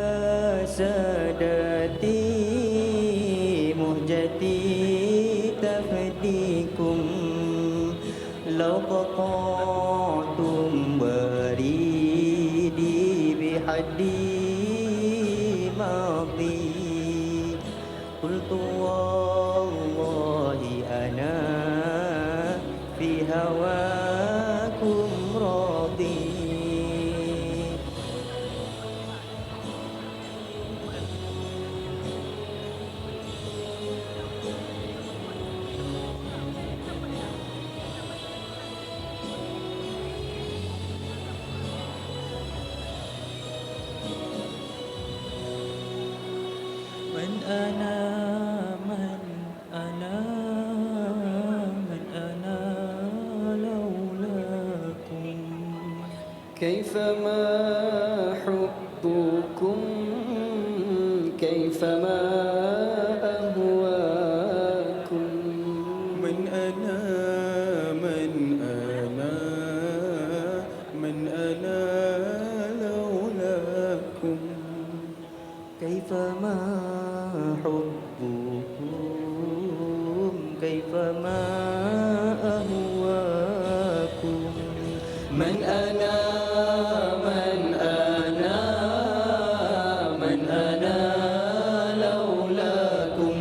S3: سادتي مهجتي تفديكم لو قطعتم وريدي بحدي ماضي قلت والله أنا في هواكم راضي من أنا من أنا من أنا لولاكم
S10: كيفما حبكم كيفما أهواكم
S9: من أنا من أنا من أنا لولاكم
S3: كيفما حبكم كيفما أهواكم
S10: من أنا من أنا من أنا لولاكم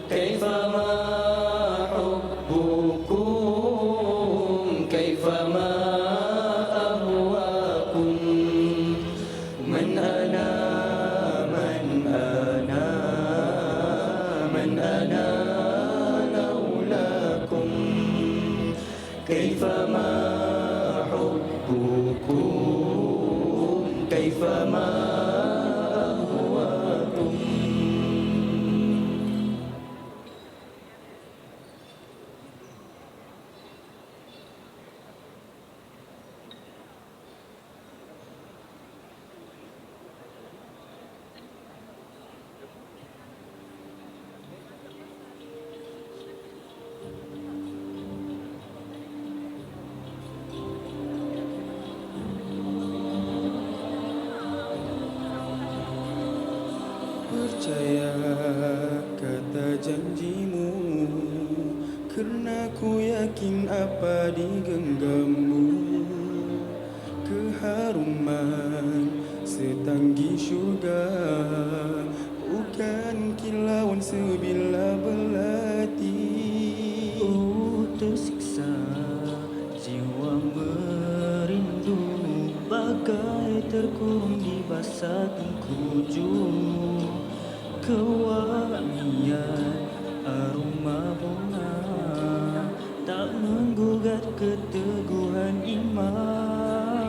S10: كيفما حبكم كيفما أهواكم من أنا من أنا من أنا لولاكم كيفما حبكم كيفما أهواكم
S9: dapat digenggammu, keharuman setanggi syurga, bukan kilauan sebilah belati.
S3: Oh tersiksa jiwa merindu, bagai terkurung di basah tengkuju. Kewangian aroma bunga tak menggugat keteguhan iman.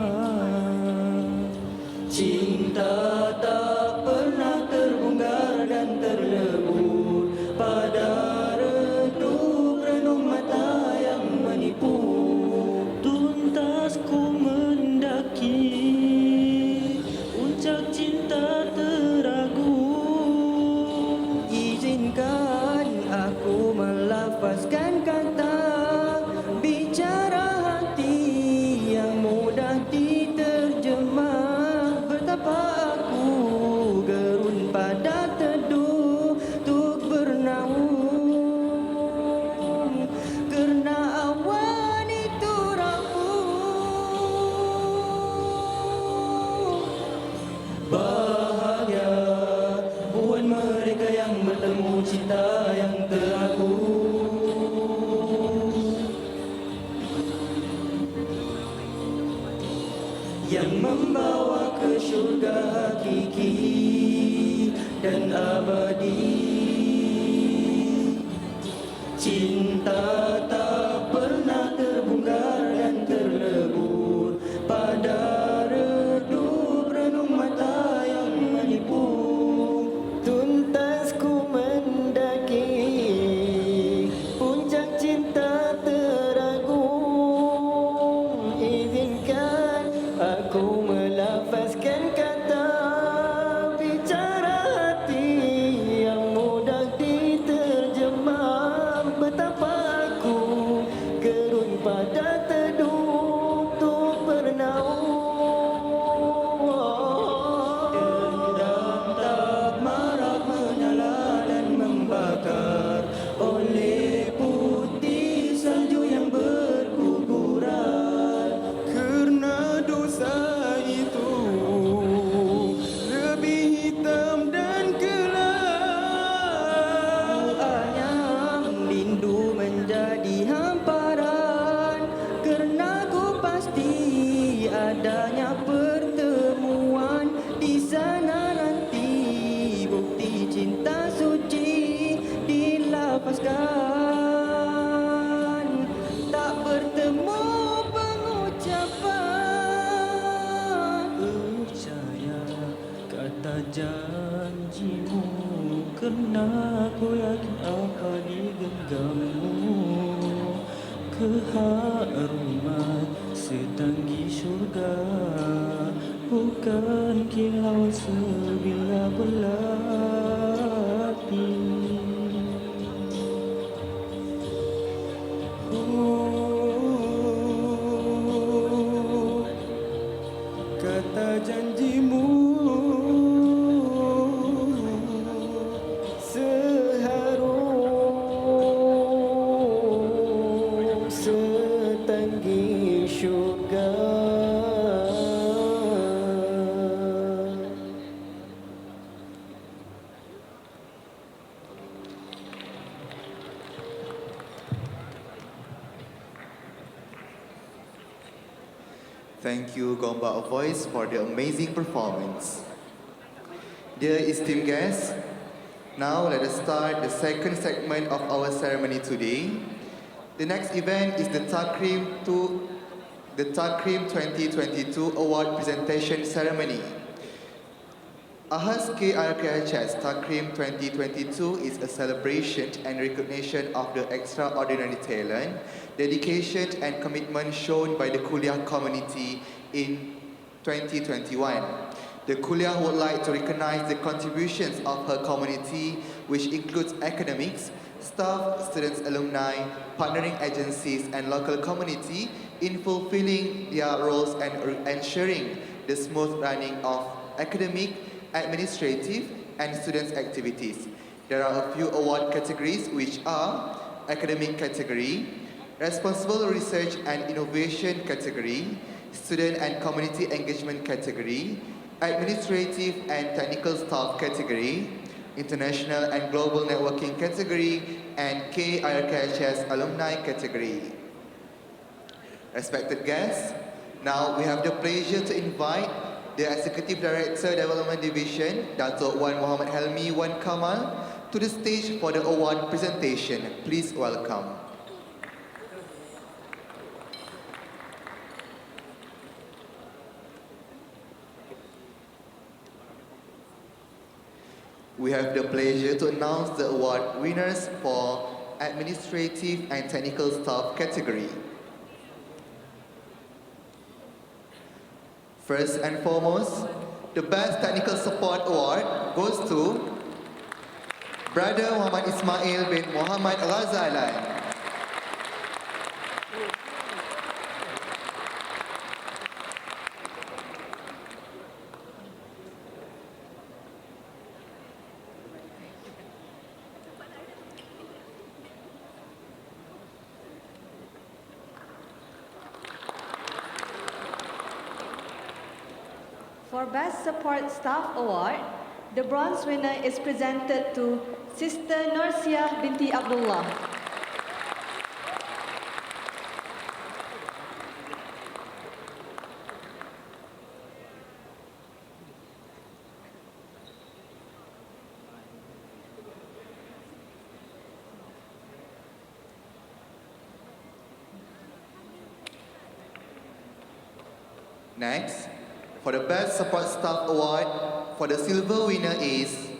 S10: Cinta tak pernah terbongkar dan terlebur pada redup renung mata yang menipu.
S3: Tuntas ku mendaki puncak cinta teragung.
S4: Izinkan aku melafazkan kata bicara hati yang mudah diterjemah. Betapa aku gerun pada teduh untuk bernaung, kerana awan itu rapuh.
S10: Bahagia buat mereka yang bertemu cinta yang teragung, yang membawa ke syurga hakiki dan abadi. Cinta tak pernah terbongkar dan terlebur pada redup renung mata yang menipu.
S4: Tuntas ku mendaki puncak cinta teragung. Izinkan aku melafazkan kata bicara hati yang mudah diterjemah. Betapa aku gerun pada teduh untuk bernaung.
S10: Dendam tak marak menyala dan membakar oleh putih salju yang berguguran.
S9: Kerana dosa itu lebih hitam dan gelap.
S4: Ayam rindu menjadi hamparan, kerana ku pasti adanya pertemuan di sana nanti. Bukti cinta suci dilafazkan, tak bertemu pengucapan.
S3: Percaya kata janjimu, kerana ku yakin apa digenggammu. Keharuman setanggi syurga, bukan kilau sebilah belati.
S9: Oh, kata janjimu
S4: Seharum setanggi syurga.
S1: Thank you, Gomba Voice, for the amazing performance. Dear esteemed guests, now let us start the second segment of our ceremony today. The next event is the Takreem 2022 Award Presentation Ceremony. AHAS KRKHS Takreem 2022 is a celebration and recognition of the extraordinary talent, dedication and commitment shown by the Kuliah community in 2021. The Kuliah would like to recognize the contributions of her community, which includes academics, staff, students, alumni, partnering agencies and local community in fulfilling their roles and ensuring the smooth running of academic, administrative and students' activities. There are a few award categories which are academic category, Responsible Research and Innovation category, Student and Community Engagement category, Administrative and Technical Staff category, International and Global Networking category, and KIRKHS Alumni category. Respected guests, now we have the pleasure to invite the Executive Director Development Division, Dato' Wan Muhammad Helmi Wan Kamal, to the stage for the award presentation. Please welcome. We have the pleasure to announce the award winners for Administrative and Technical Staff category. First and foremost, the Best Technical Support Award goes to Brother Muhammad Ismail bin Muhammad Ghazalan.
S5: For Best Support Staff Award, the bronze winner is presented to Sister Nursiah binti Abdullah.
S1: Next, for the Best Support Staff Award, for the silver winner is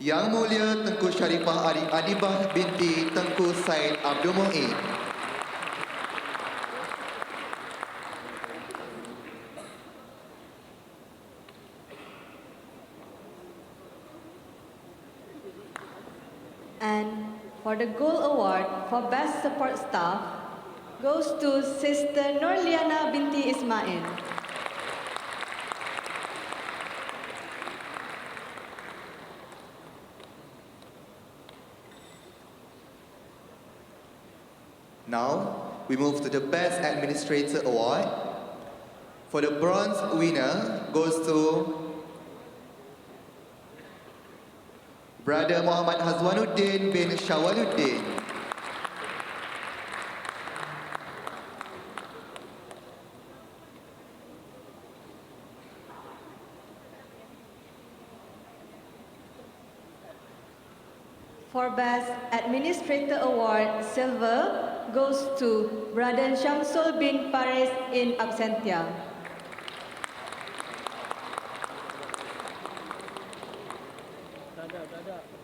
S1: Yang Mulia Tengku Sharifah Adibah binti Tengku Said Abdul Mu'in.
S5: And for the Gold Award for Best Support Staff goes to Sister Nurliana binti Ismail.
S1: Now, we move to the Best Administrator Award. For the bronze winner goes to Brother Muhammad Hazwanuddin bin Syawaluddin.
S5: For Best Administrator Award, silver goes to Brother Syamsul bin Faris in absentia.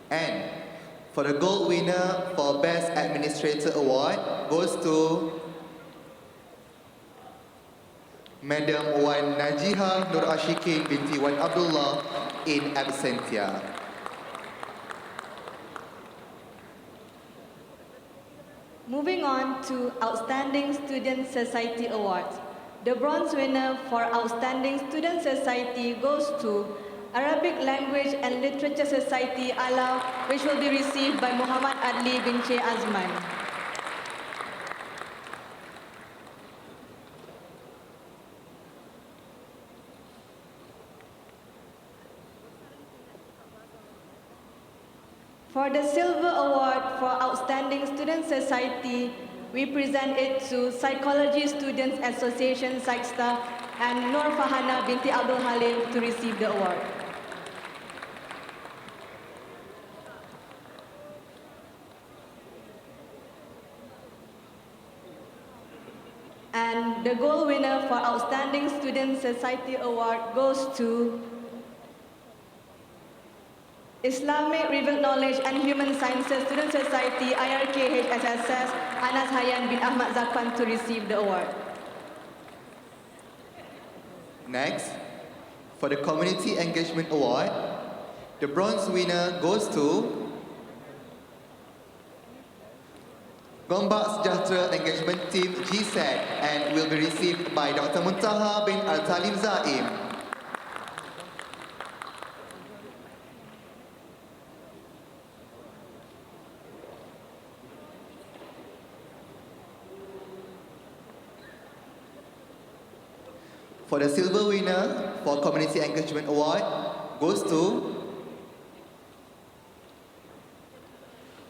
S1: And for the gold winner for Best Administrator Award goes to Madam Wan Najihah Nur Ashikin binti Wan Abdullah in absentia.
S5: Moving on to Outstanding Student Society Awards. The bronze winner for Outstanding Student Society goes to Arabic Language and Literature Society Ala, which will be received by Muhammad Adli bin Che Azman. For the Silver Award for Outstanding Student Society, we present it to Psychology Students Association Psychsta and Nur Fahana binti Abdul Halim to receive the award. And the gold winner for Outstanding Student Society Award goes to Islamic Revealed Knowledge and Human Sciences Student Society IRK HSSS Anas Hayan bin Ahmad Zakwan to receive the award.
S1: Next, for the Community Engagement Award, the bronze winner goes to Gombak Sejahtera Engagement Team GSET and will be received by Dr. Muntaha bin Al-Talim Zaim. For the silver winner for Community Engagement Award goes to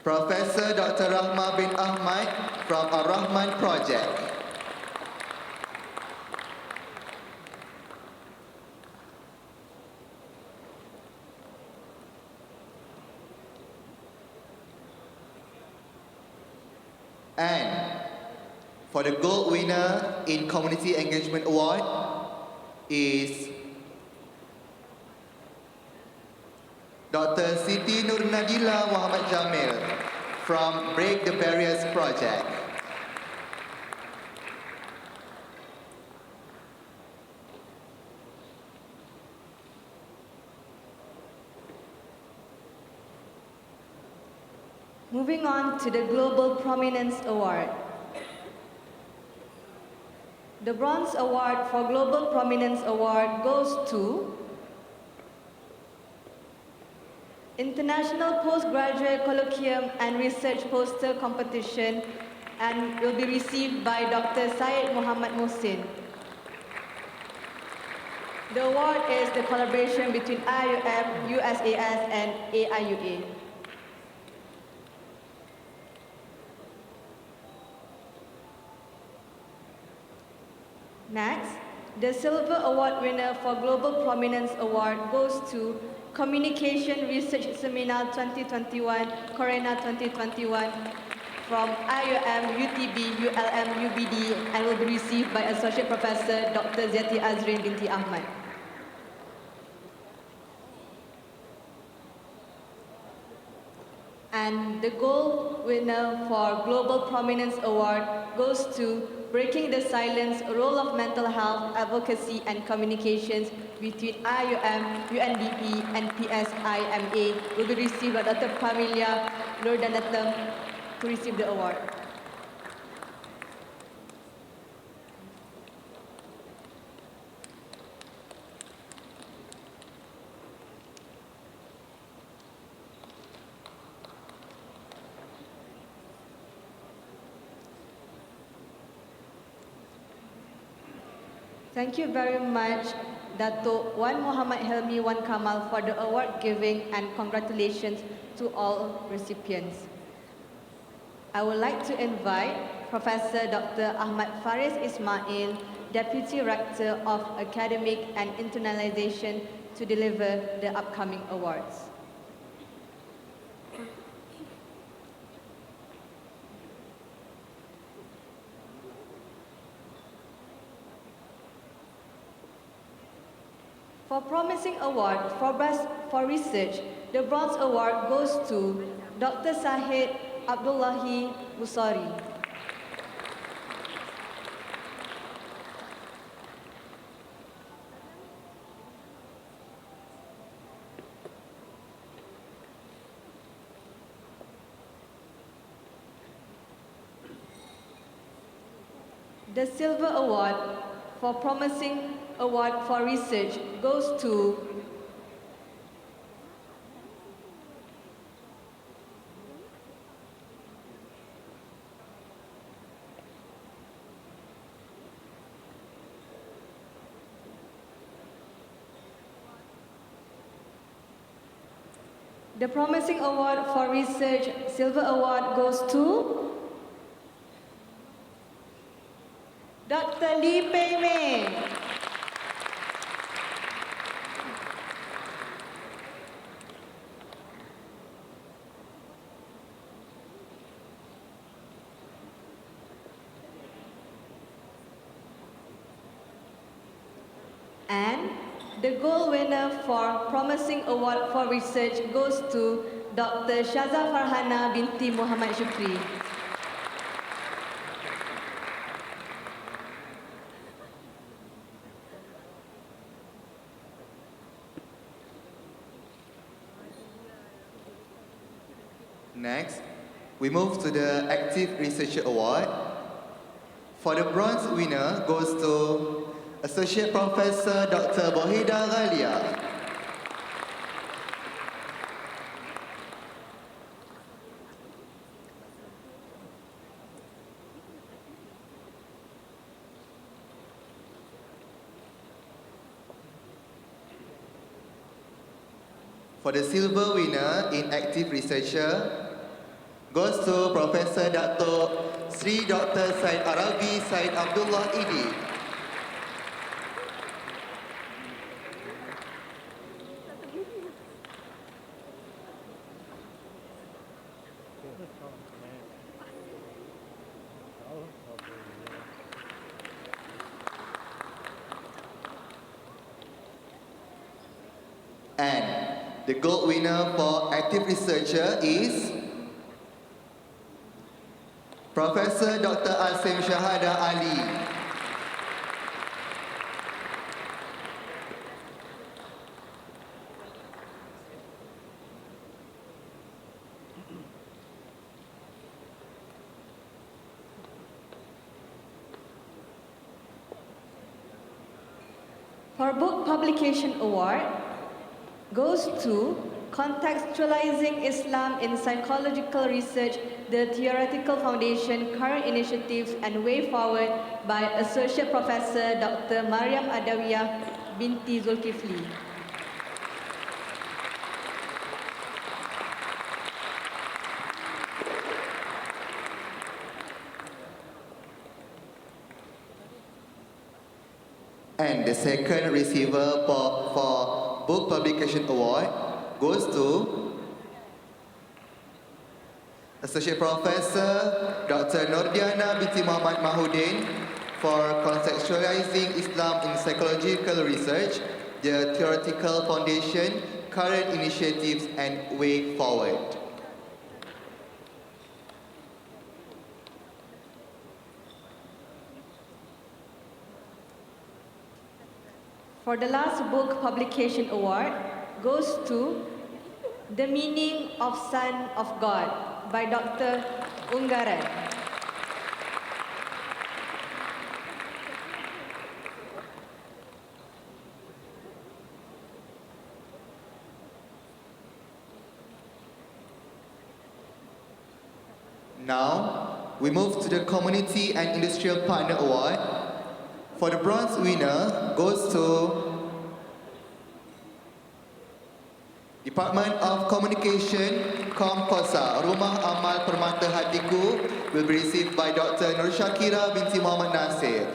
S1: Professor Dr. Rahma bin Ahmad from Ar-Rahman Project. And for the gold winner in Community Engagement Award is Dr. Siti Nur Nadila Muhammad Jamil from Break the Barriers Project.
S5: Moving on to the Global Prominence Award. The Bronze Award for Global Prominence Award goes to International Postgraduate Colloquium and Research Poster Competition and will be received by Dr. Syed Muhammad Mohsin. The award is the collaboration between IUM, USAS and AIUA. Next, the Silver Award winner for Global Prominence Award goes to Communication Research Seminar 2021, Corona 2021 from IUM, UTB, ULM, UBD and will be received by Associate Professor Dr. Ziyati Azrin binti Ahmad. And the gold winner for Global Prominence Award goes to Breaking the Silence, Role of Mental Health, Advocacy and Communications between IUM, UNDP and PSIMA will be received by Dr. Pamilia Nurdanatam to receive the award. Thank you very much, Dato' Wan Muhammad Helmi Wan Kamal for the award giving and congratulations to all recipients. I would like to invite Professor Dr. Ahmad Faris Ismail, Deputy Rector of Academic and Internalization to deliver the upcoming awards. For Promising Award for Research, the Bronze Award goes to Dr. Sahid Abdullahi Busari. The Silver Award for Promising Award for Research goes to the Promising Award for Research Silver Award goes to Dr. Lee Pei Mei. And the gold winner for Promising Award for Research goes to Dr. Shaza Farhana binti Muhammad Shukri.
S1: Next, we move to the Active Researcher Award. For the bronze winner goes to Associate Professor Dr. Bohida Ghalia. For the silver winner in active researcher goes to Professor Dr. Sri Dr. Said Arabi Said Abdullah Idi. And the gold winner for active researcher is Professor Dr. Asim Shahada Ali.
S5: For Book Publication Award goes to Contextualizing Islam in Psychological Research, the Theoretical Foundation, Current Initiatives and Way Forward by Associate Professor Dr. Mariam Adawiyah binti Zulkifli.
S1: And the second receiver for Book Publication Award goes to Associate Professor Dr. Nordiana binti Muhammad Mahudin for Contextualizing Islam in Psychological Research, the Theoretical Foundation, Current Initiatives and Way Forward.
S5: For the last book publication award goes to The Meaning of Son of God by Dr. Unggaran.
S1: Now, we move to the Community and Industrial Partner Award. For the bronze winner goes to Department of Communication, Komkosa, Rumah Amal Permata Hatiku will be received by Dr. Nur Shakira binti Muhammad Nasir.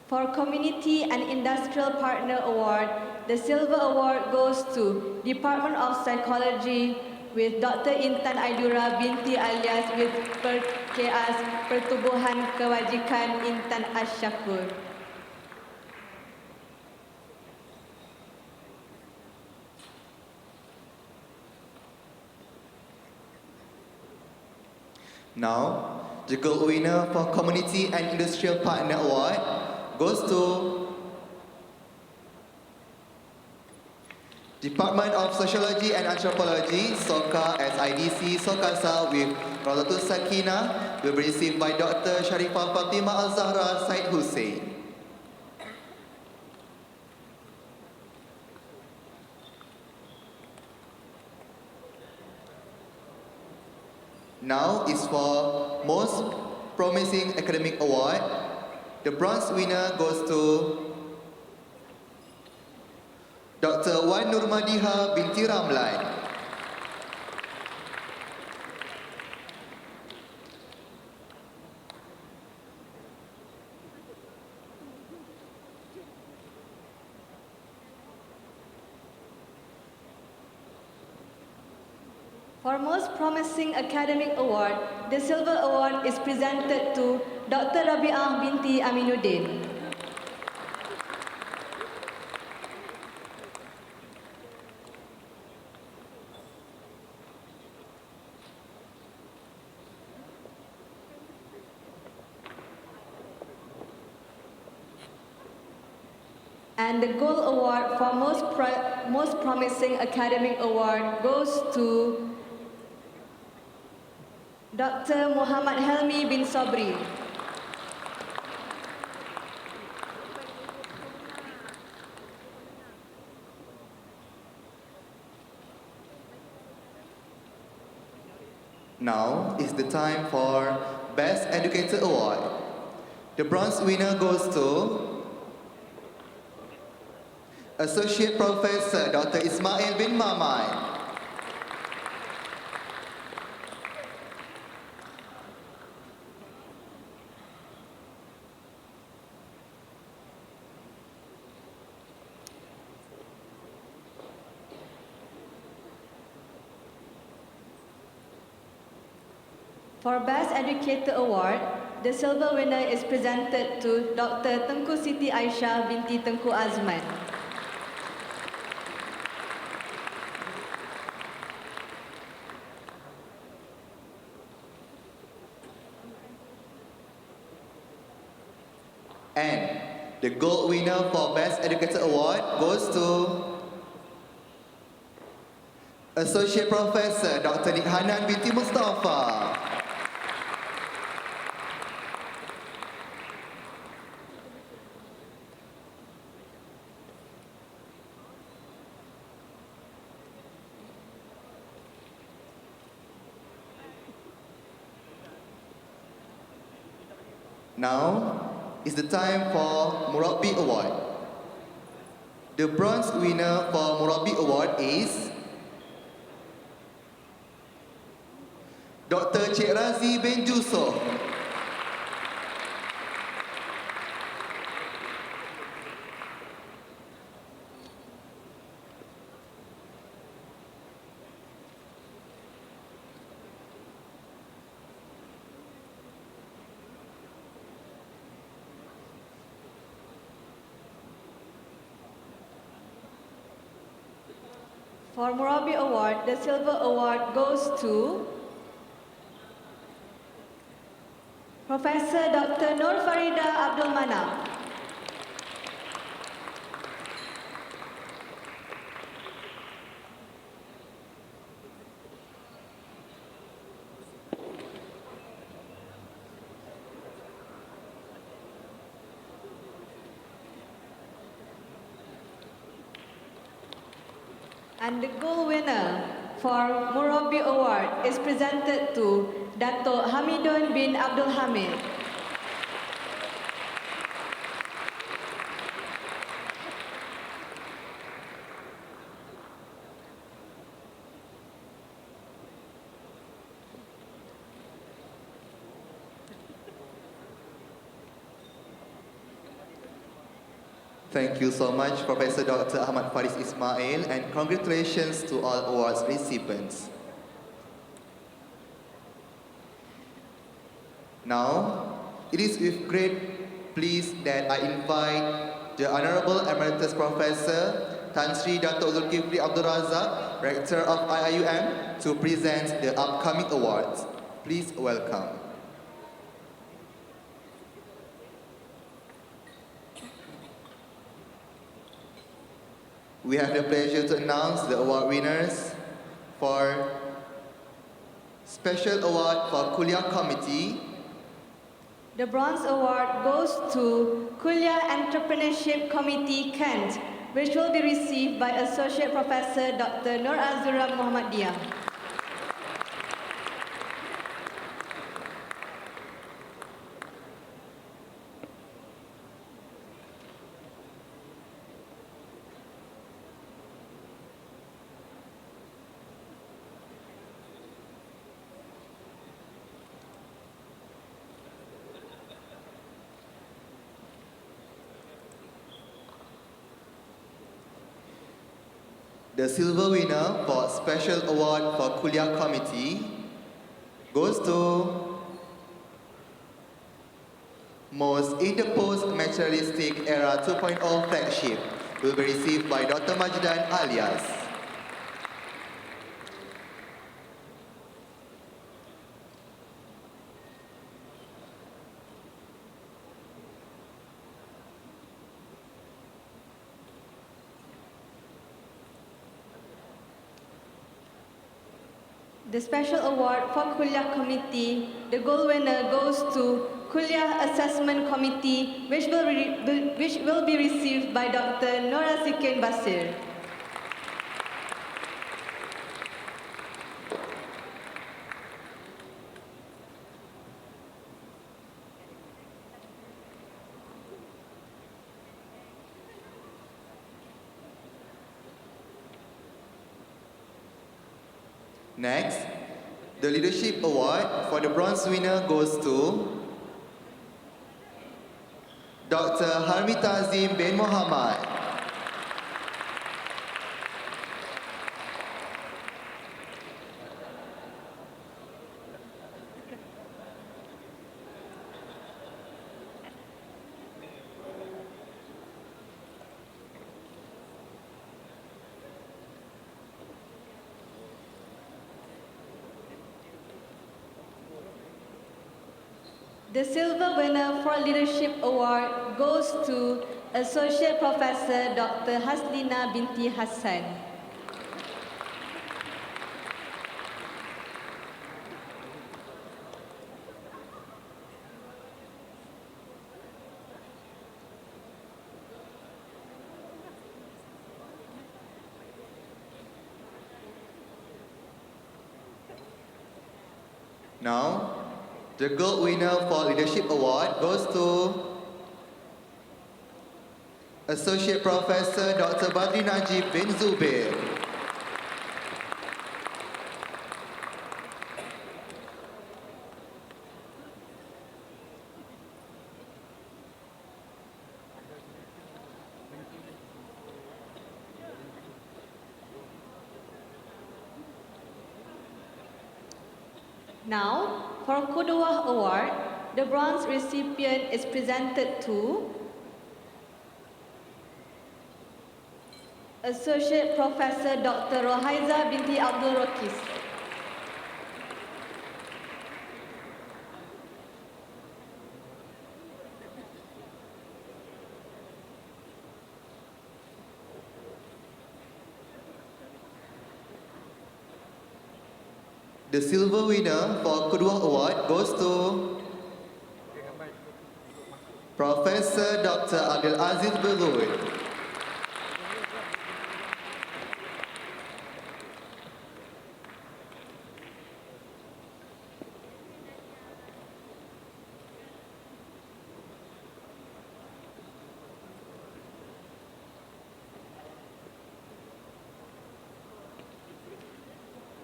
S5: For Community and Industrial Partner Award, the Silver Award goes to Department of Psychology with Dr. Intan Aidura binti alias with Perkeas Pertubuhan Kewajikan Intan Asyakur.
S1: Now, the gold winner for Community and Industrial Partner Award goes to Department of Sociology and Anthropology, SOCA SIDC, SOCASA with Rawdatul Sakinah will be received by Dr. Sharifah Fatimah Al-Zahra Said Hussein. Now is for Most Promising Academic Award. The bronze winner goes to Dr. Wan Nurmadiha binti Ramlan.
S5: For Most Promising Academic Award, the Silver Award is presented to Dr. Rabi'ah binti Aminuddin. And the Gold Award for Most Promising Academic Award goes to Dr. Muhammad Helmi bin Sabri.
S1: Now is the time for Best Educator Award. The bronze winner goes to Associate Professor Dr. Ismail bin Mamai.
S5: For Best Educator Award, the silver winner is presented to Dr. Tengku Siti Aisyah binti Tengku Azman.
S1: And the gold winner for Best Educator Award goes to Associate Professor Dr. Nikhanan binti Mustafa. Now is the time for Murabbi Award. The bronze winner for Murabbi Award is Dr. Cik Razi bin Jusof.
S5: For Murabbi Award, the silver award goes to Professor Dr. Nur Farida Abdul Manaf. And the gold winner for Murabbi Award is presented to Dato' Hamidun bin Abdul Hamid.
S1: Thank you so much, Professor Dr. Ahmad Faris Ismail, and congratulations to all awards recipients. Now, it is with great pleasure that I invite the Honorable Emeritus Professor Tan Sri Dato' Zulkifli Abdul Razak, Rector of IIUM, to present the upcoming awards. Please welcome. We have the pleasure to announce the award winners for Special Award for Kuliah Committee.
S5: The bronze award goes to Kuliah Entrepreneurship Committee Kent, which will be received by Associate Professor Dr. Nur Azura Muhammadiyah.
S1: The silver winner for Special Award for Kuliah Committee goes to Most Interposed Materialistic Era 2.0 Flagship, will be received by Dr. Majdan alias.
S5: The special award for Kuliah Committee, the gold winner goes to Kuliah Assessment Committee, which will be received by Dr. Nora Sikin Basir.
S1: Next, the Leadership Award for the bronze winner goes to Dr. Harmita Azim bin Muhammad.
S5: The silver winner for Leadership Award goes to Associate Professor Dr. Haslina binti Hassan.
S1: Now, the gold winner for Leadership Award goes to Associate Professor Dr. Badri Najib bin Zubair.
S5: Now, for Qudwah Award, the bronze recipient is presented to Associate Professor Dr. Rohaiza binti Abdul Rokis.
S1: The silver winner for Qudwah Award goes to Professor Dr. Abdul Aziz Belud.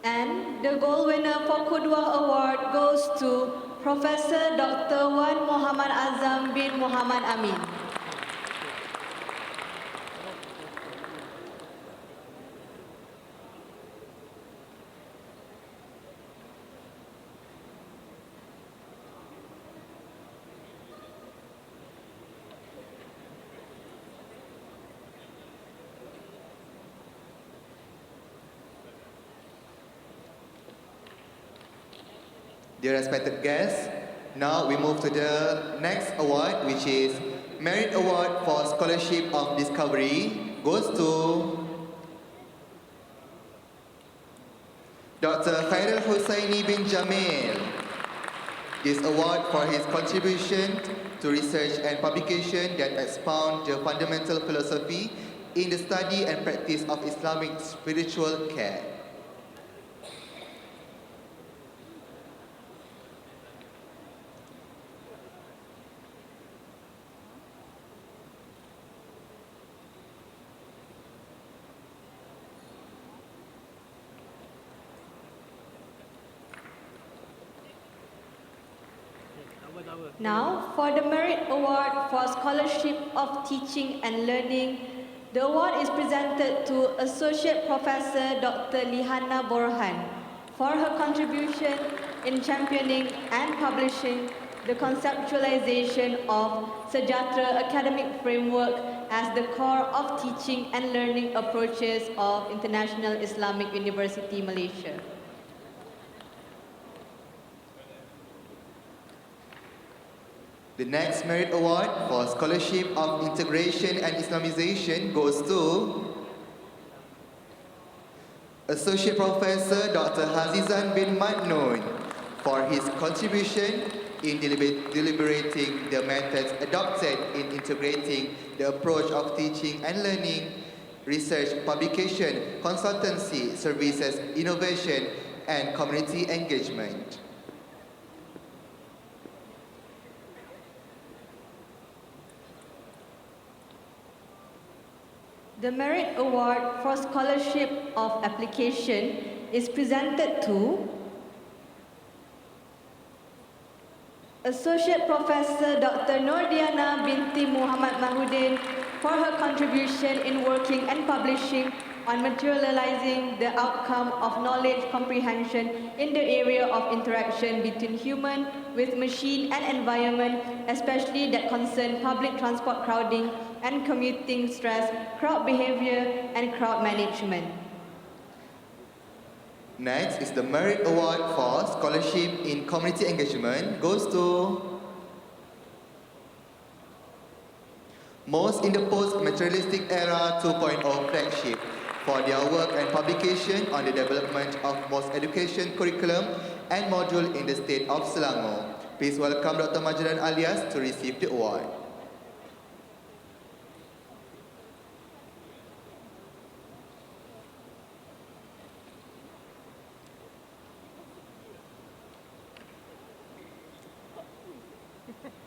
S5: And the gold winner for Qudwah Award goes to Professor Dr. Wan Muhammad Azam bin Muhammad Amin.
S1: Dear respected guests, now we move to the next award, which is Merit Award for Scholarship of Discovery, goes to Dr. Khairul Hussaini bin Jamil. This award for his contribution to research and publication that expound the fundamental philosophy in the study and practice of Islamic spiritual care.
S5: Now, for the Merit Award for Scholarship of Teaching and Learning, the award is presented to Associate Professor Dr. Lihana Borhan for her contribution in championing and publishing the conceptualization of Sejahtera academic framework as the core of teaching and learning approaches of International Islamic University Malaysia.
S1: The next Merit Award for Scholarship of Integration and Islamization goes to Associate Professor Dr. Hazizan bin Madnoon for his contribution in deliberating the methods adopted in integrating the approach of teaching and learning, research, publication, consultancy, services, innovation, and community engagement.
S5: The Merit Award for Scholarship of Application is presented to Associate Professor Dr. Nordiana binti Muhammad Mahudin for her contribution in working and publishing on materializing the outcome of knowledge comprehension in the area of interaction between human with machine and environment, especially that concern public transport crowding and commuting stress, crowd behavior, and crowd management.
S1: Next is the Merit Award for Scholarship in Community Engagement goes to Most in the Post-Materialistic Era 2.0 Flagship for their work and publication on the development of most education curriculum and module in the state of Selangor. Please welcome Dr. Majalan Alias to receive the award.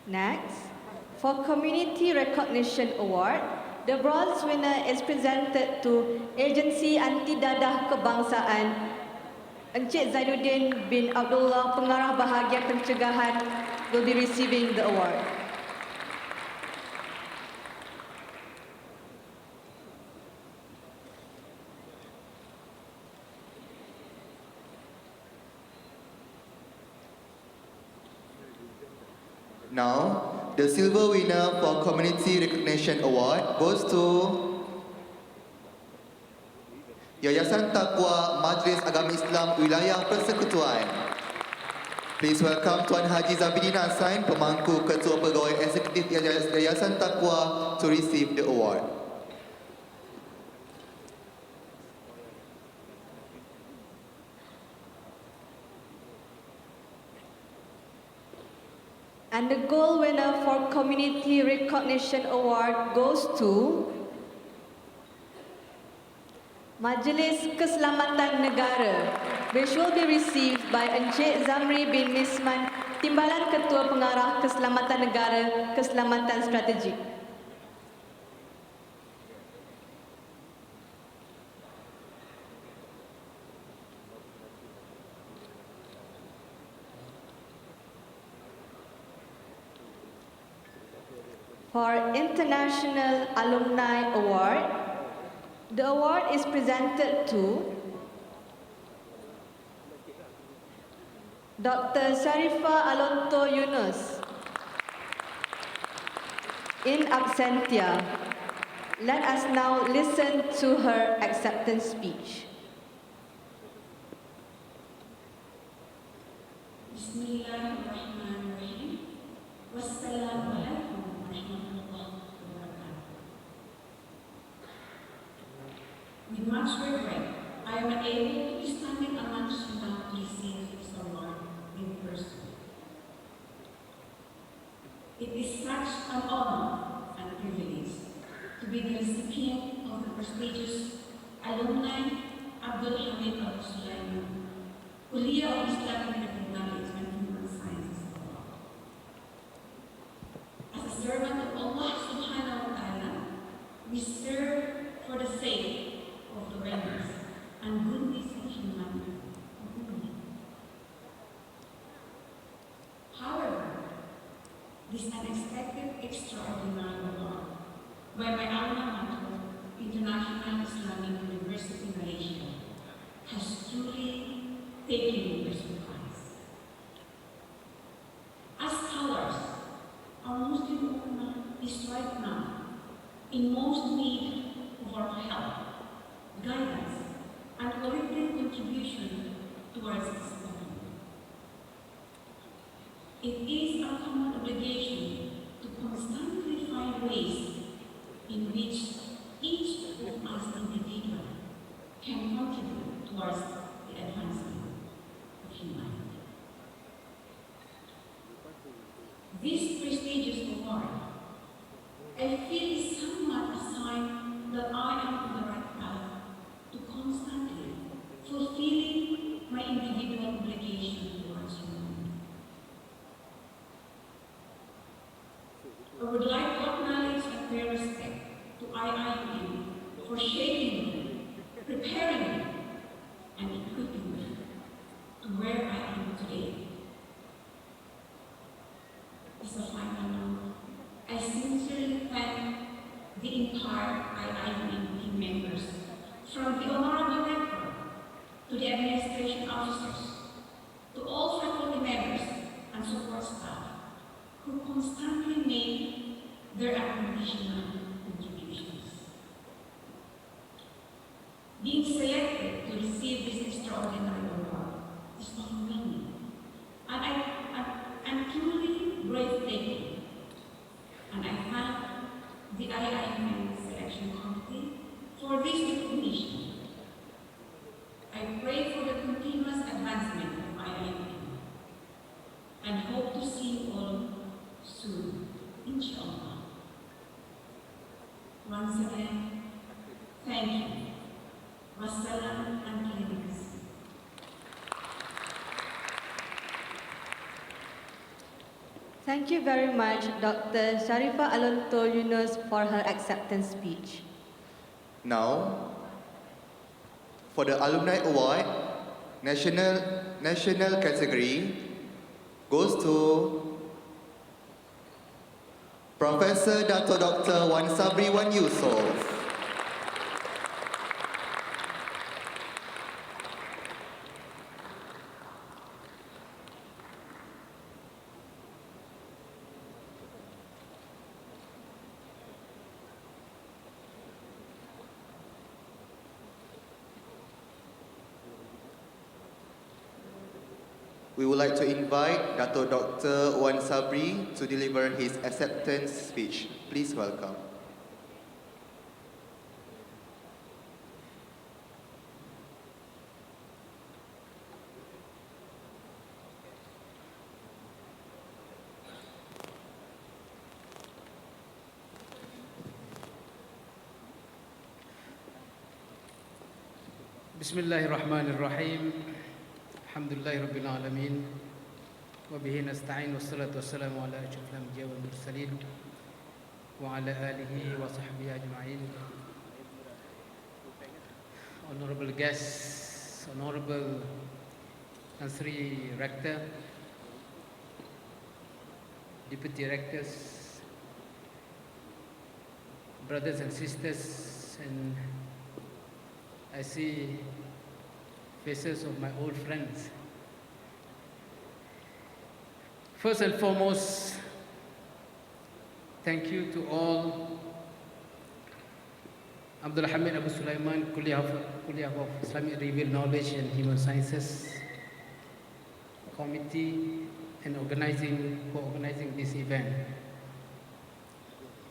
S5: Next, for Community Recognition Award, the bronze winner is presented to Agensi Anti Dadah Kebangsaan Encik Zainuddin bin Abdullah, Pengarah Bahagian Pencegahan, will be receiving the award.
S1: Now, the silver winner for Community Recognition Award goes to Yayasan Taqwa Majlis Agama Islam Wilayah Persekutuan. Please welcome Tuan Haji Zabidin Hassan, Pemangku Ketua Pegawai Eksekutif Yayasan Taqwa, to receive the award.
S5: And the gold winner for Community Recognition Award goes to Majlis Keselamatan Negara, which will be received by Encik Zamri bin Misman, Timbalan Ketua Pengarah Keselamatan Negara, Keselamatan Strategik. For International Alumni Award, the award is presented to Dr. Sharifah Alonto Yunus. In absentia, let us now listen to her acceptance speech.
S11: Bismillahirrahmanirrahim. Wassalamualaikum warahmatullahi wabarakatuh. With much regret, I am unable to be standing amongst you now to receive this award in person. It is such an honor and privilege to be the recipient of the prestigious alumni Abdul Hamid Abu Sulaiman, Kuliah of Islamic Knowledge and Human Sciences Award. As a servant of Allah subhanahu wa ta'ala, we serve for the sake of the wellness and goodness of humanity. However, this unexpected extraordinary award by my alma mater, International Islamic University Malaysia, has truly taken me by surprise. As scholars, our Muslim Ummah is right now in most need of our help, guidance, and collective contribution towards this government. It is our common obligation to constantly find ways in which each of us individually can contribute towards the advancement of humanity. This prestigious award, I feel, is somewhat a sign that I am on the right path to constantly fulfilling my individual obligation towards humanity. I would like to acknowledge and pay respect to IIM for shaping me, preparing me, and equipping entire IIM team members, from the Honorable Rector to the administration officers, to all faculty members and support staff who constantly make their unconditional contributions. Being selected to receive this extraordinary award is overwhelming, and I'm truly breathtaking. And I thank the IIM Selection Committee for this recognition. I pray for the continuous advancement of IIM and hope to see you all soon, inshallah. Once again, thank you. Wassalam and Kirkhs.
S5: Thank you very much, Dr. Sharifah Alonto Yunus, for her acceptance speech.
S1: Now, for the Alumni Award, National category goes to Professor Dr. Wan Sabri Wan Yusof. We would like to invite Dr. Wan Sabri to deliver his acceptance speech. Please welcome.
S12: Bismillahirrahmanirrahim. Alhamdulillahi Rabbil Alamin. Wa bihi nasta'in wassalatu wassalamu ala ashrafil anbiya wal mursalin wa ala alihi wa sahbihi ajma'in. Honorable guests, Honorable Ansari Rector, Deputy Rectors, brothers and sisters, and I see faces of my old friends. First and foremost, thank you to all Abdul Hamid Abu Sulaiman Kuliah of Islamic Revealed Knowledge and Human Sciences Committee and for organizing this event.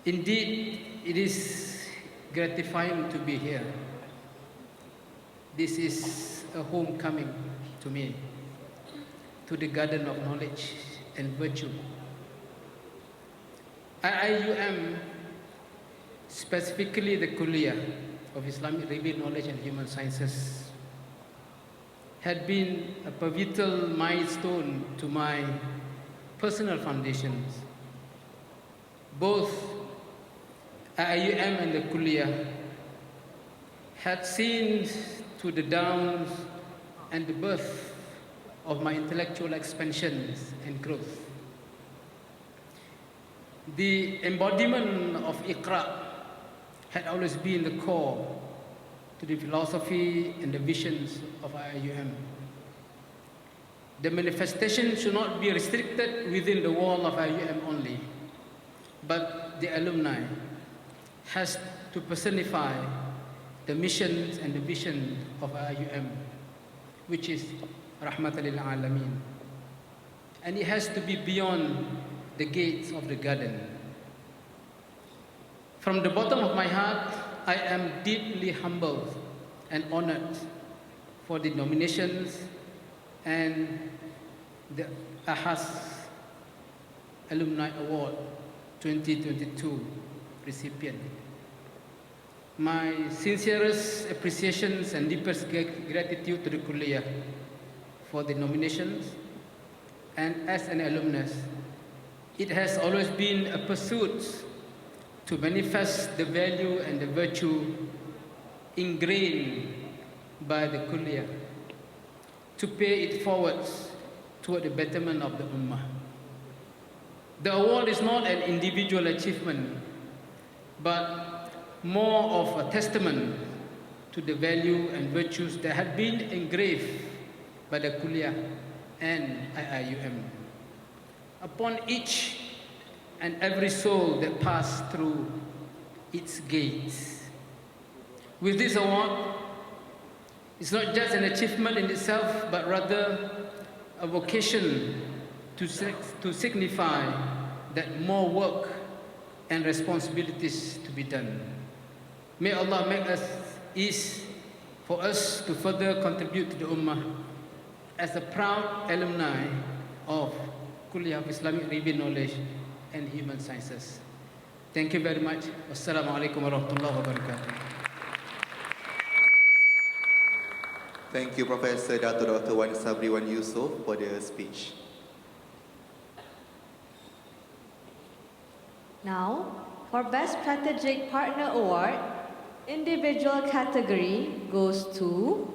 S12: Indeed, it is gratifying to be here. This is a homecoming to me, to the garden of knowledge and virtue. IIUM, specifically the Kuliah of Islamic Revealed Knowledge and Human Sciences, had been a pivotal milestone to my personal foundations. Both IIUM and the Kuliah had seen to the downs and the birth of my intellectual expansions and growth. The embodiment of Iqra had always been the core to the philosophy and the visions of IIUM. The manifestation should not be restricted within the wall of IIUM only, but the alumni has to personify the missions and the vision of IIUM, which is Rahmatan lil Alameen. And it has to be beyond the gates of the garden. From the bottom of my heart, I am deeply humbled and honored for the nominations and the AHAS Alumni Award 2022 recipient. My sincerest appreciations and deepest gratitude to the Kuliah for the nominations, and as an alumnus, it has always been a pursuit to manifest the value and the virtue ingrained by the Kuliah, to pay it forward toward the betterment of the Ummah. The award is not an individual achievement, but more of a testament to the value and virtues that had been engraved by the Kuliah and IIUM upon each and every soul that passed through its gates. With this award, it's not just an achievement in itself, but rather a vocation to signify that more work and responsibilities to be done. May Allah make us ease for us to further contribute to the Ummah as a proud alumni of Kuliah of Islamic Revealed Knowledge and Human Sciences. Thank you very much. Wassalamualaikum warahmatullahi wabarakatuh.
S1: Thank you, Professor Dr. Wan Sabri Wan Yusof, for the speech.
S5: Now, for Best Strategic Partner Award, individual category goes to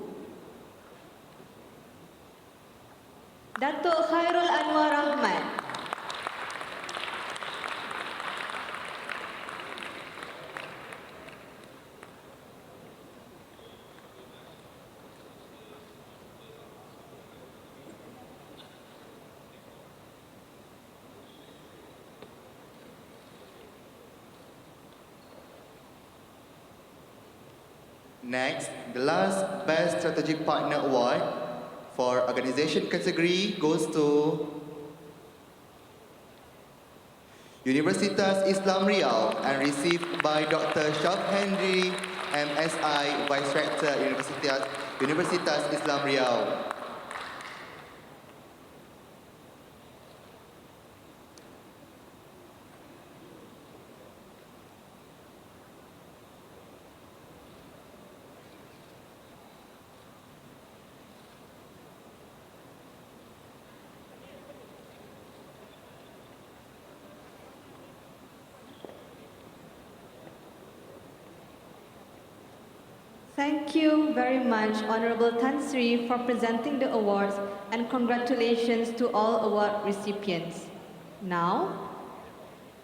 S5: Datuk Khairul Anwar Rahman.
S1: Next, the last Best Strategic Partner Award for Organisation category goes to Universitas Islam Riau and received by Dr. Shaf Henry, MSI, Vice Rector, Universitas Islam Riau.
S5: Thank you very much, Honorable Tan Sri, for presenting the awards, and congratulations to all award recipients. Now,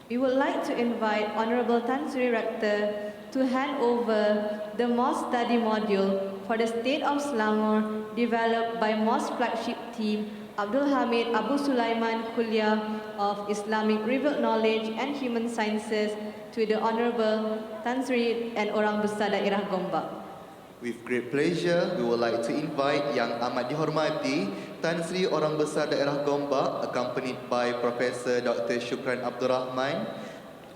S5: we would like to invite Honorable Tan Sri Rector to hand over the Mosque Study Module for the State of Selangor, developed by Mosque Flagship Team Abdul Hamid Abu Sulaiman Kuliah of Islamic Revealed Knowledge and Human Sciences, to the Honorable Tan Sri and Orang Besar Daerah Gombak.
S1: With great pleasure, we would like to invite Yang Amat Dihormati Tan Sri Orang Besar Daerah Gombak, accompanied by Professor Dr. Shukran Abdul Rahman,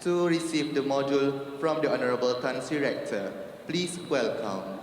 S1: to receive the module from the Honorable Tan Sri Rector. Please welcome.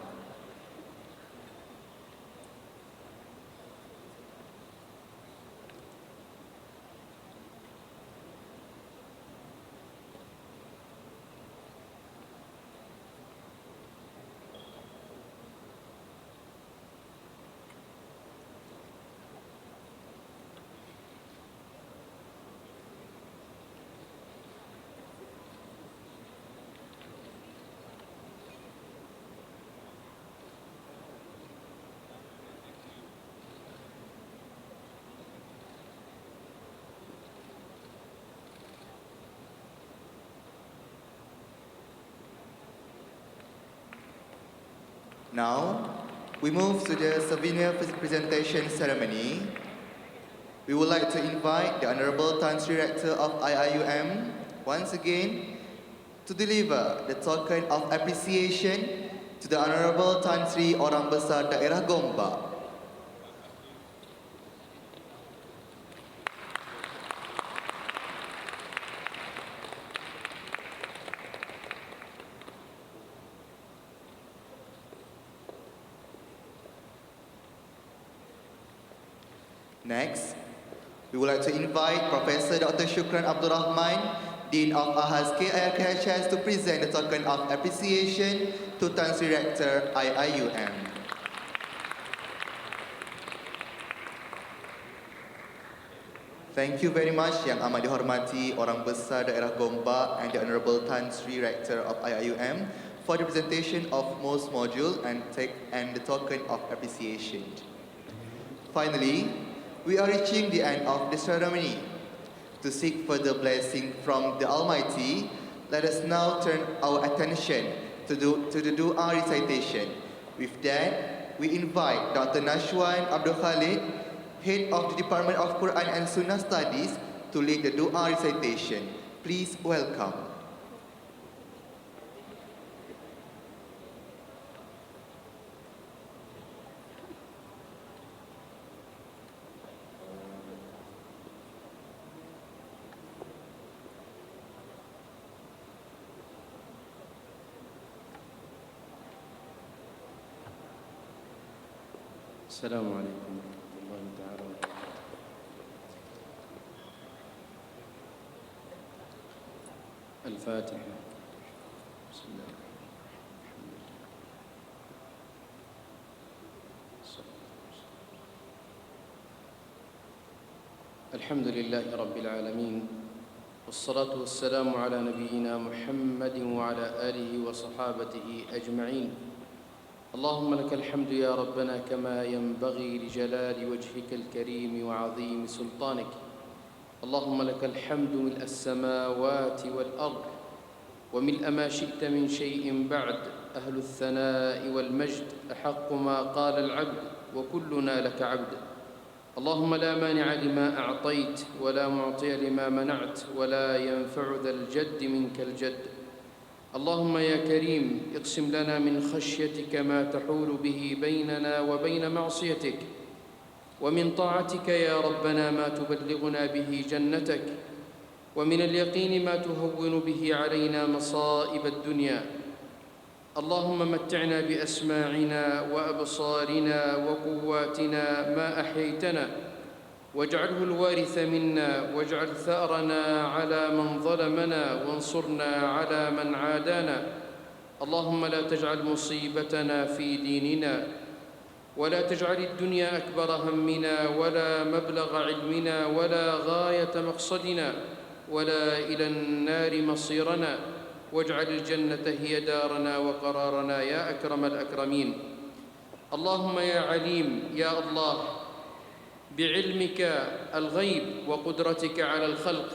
S1: Now, we move to the souvenir presentation ceremony. We would like to invite the Honorable Tan Sri Rector of IIUM once again to deliver the token of appreciation to the Honorable Tan Sri Orang Besar Daerah Gombak. Next, we would like to invite Professor Dr. Shukran Abdul Rahman, Dean of Ahaz KIRKHS, to present the token of appreciation to Tan Sri Rector IIUM. Thank you very much Yang Amat Dihormati Orang Besar Daerah Gombak and the Honorable Tan Sri Rector of IIUM for the presentation of most module and the token of appreciation. Finally, we are reaching the end of the ceremony. To seek further blessing from the Almighty, let us now turn our attention to the dua recitation. With that, we invite Dr. Nashwan Abdul Khalid, Head of the Department of Quran and Sunnah Studies, to lead the dua recitation. Please welcome.
S2: السلام عليكم ورحمة الله تعالى وبركاته. الفاتحة. بسم الله الرحمن الرحيم. الحمد لله رب العالمين، والصلاة والسلام على نبينا محمد وعلى آله وصحابته أجمعين. اللهم لك الحمد يا ربنا كما ينبغي لجلال وجهك الكريم وعظيم سلطانك. اللهم لك الحمد ملء السماوات والأرض وملء ما شئت من شيء بعد. أهل الثناء والمجد أحق ما قال العبد وكلنا لك عبد. اللهم لا مانع لما أعطيت ولا معطي لما منعت ولا ينفع ذا الجد منك الجد. اللهم يا كريم اقسم لنا من خشيتك ما تحول به بيننا وبين معصيتك، ومن طاعتك يا ربنا ما تبلغنا به جنتك، ومن اليقين ما تهون به علينا مصائب الدنيا. اللهم متعنا بأسماعنا وأبصارنا وقواتنا ما أحييتنا، واجعله الوارث منا، واجعل ثأرنا على من ظلمنا، وانصرنا على من عادانا. اللهم لا تجعل مصيبتنا في ديننا، ولا تجعل الدنيا أكبر همنا ولا مبلغ علمنا ولا غاية مقصدنا ولا إلى النار مصيرنا، واجعل الجنة هي دارنا وقرارنا يا أكرم الأكرمين. اللهم يا عليم يا الله بعلمك الغيب وقدرتك على الخلق،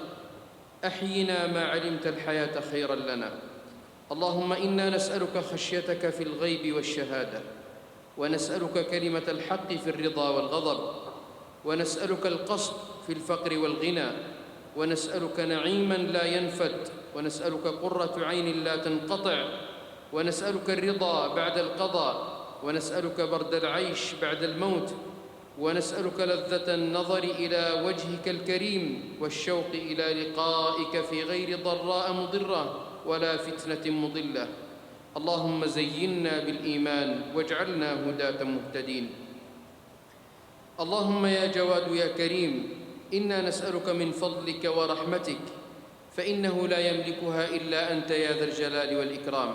S2: أحينا ما علمت الحياة خيرا لنا. اللهم إنا نسألك خشيتك في الغيب والشهادة، ونسألك كلمة الحق في الرضا والغضب، ونسألك القصد في الفقر والغنى، ونسألك نعيما لا ينفد، ونسألك قرة عين لا تنقطع، ونسألك الرضا بعد القضاء، ونسألك برد العيش بعد الموت، ونسألك لذة النظر إلى وجهك الكريم والشوق إلى لقائك في غير ضراء مضرة ولا فتنة مضلة. اللهم زينا بالإيمان واجعلنا هداة مهتدين. اللهم يا جواد يا كريم إنا نسألك من فضلك ورحمتك، فإنه لا يملكها إلا أنت يا ذا الجلال والإكرام.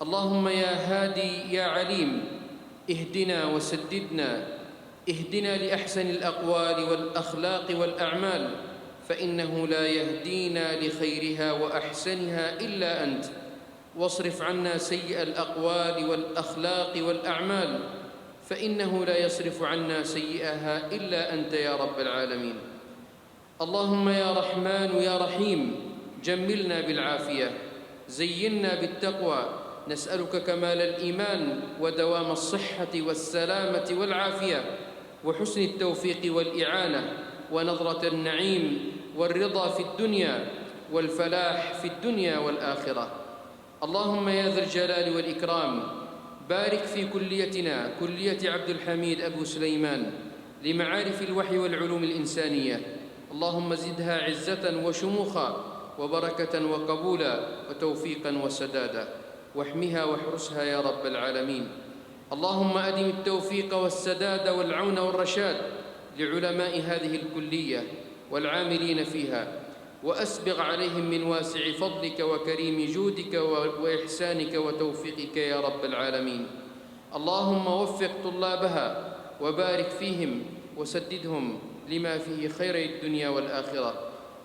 S2: اللهم يا هادي يا عليم اهدنا وسددنا، اهدنا لأحسن الأقوال والأخلاق والأعمال، فإنه لا يهدينا لخيرها وأحسنها إلا أنت. واصرف عنا سيء الأقوال والأخلاق والأعمال، فإنه لا يصرف عنا سيئها إلا أنت يا رب العالمين. اللهم يا رحمن يا رحيم جملنا بالعافية، زينا بالتقوى، نسألك كمال الإيمان ودوام الصحة والسلامة والعافية، وحسن التوفيق والإعانة، ونظرة النعيم والرضا في الدنيا، والفلاح في الدنيا والآخرة. اللهم يا ذا الجلال والإكرام بارك في كليتنا كلية عبد الحميد أبو سليمان لمعارف الوحي والعلوم الإنسانية. اللهم زدها عزة وشموخا وبركة وقبولا وتوفيقا وسدادا، واحمها واحرسها يا رب العالمين. اللهم أدم التوفيق والسداد والعون والرشاد لعلماء هذه الكلية والعاملين فيها، وأسبغ عليهم من واسع فضلك وكريم جودك وإحسانك وتوفيقك يا رب العالمين. اللهم وفق طلابها وبارك فيهم وسددهم لما فيه خير الدنيا والآخرة.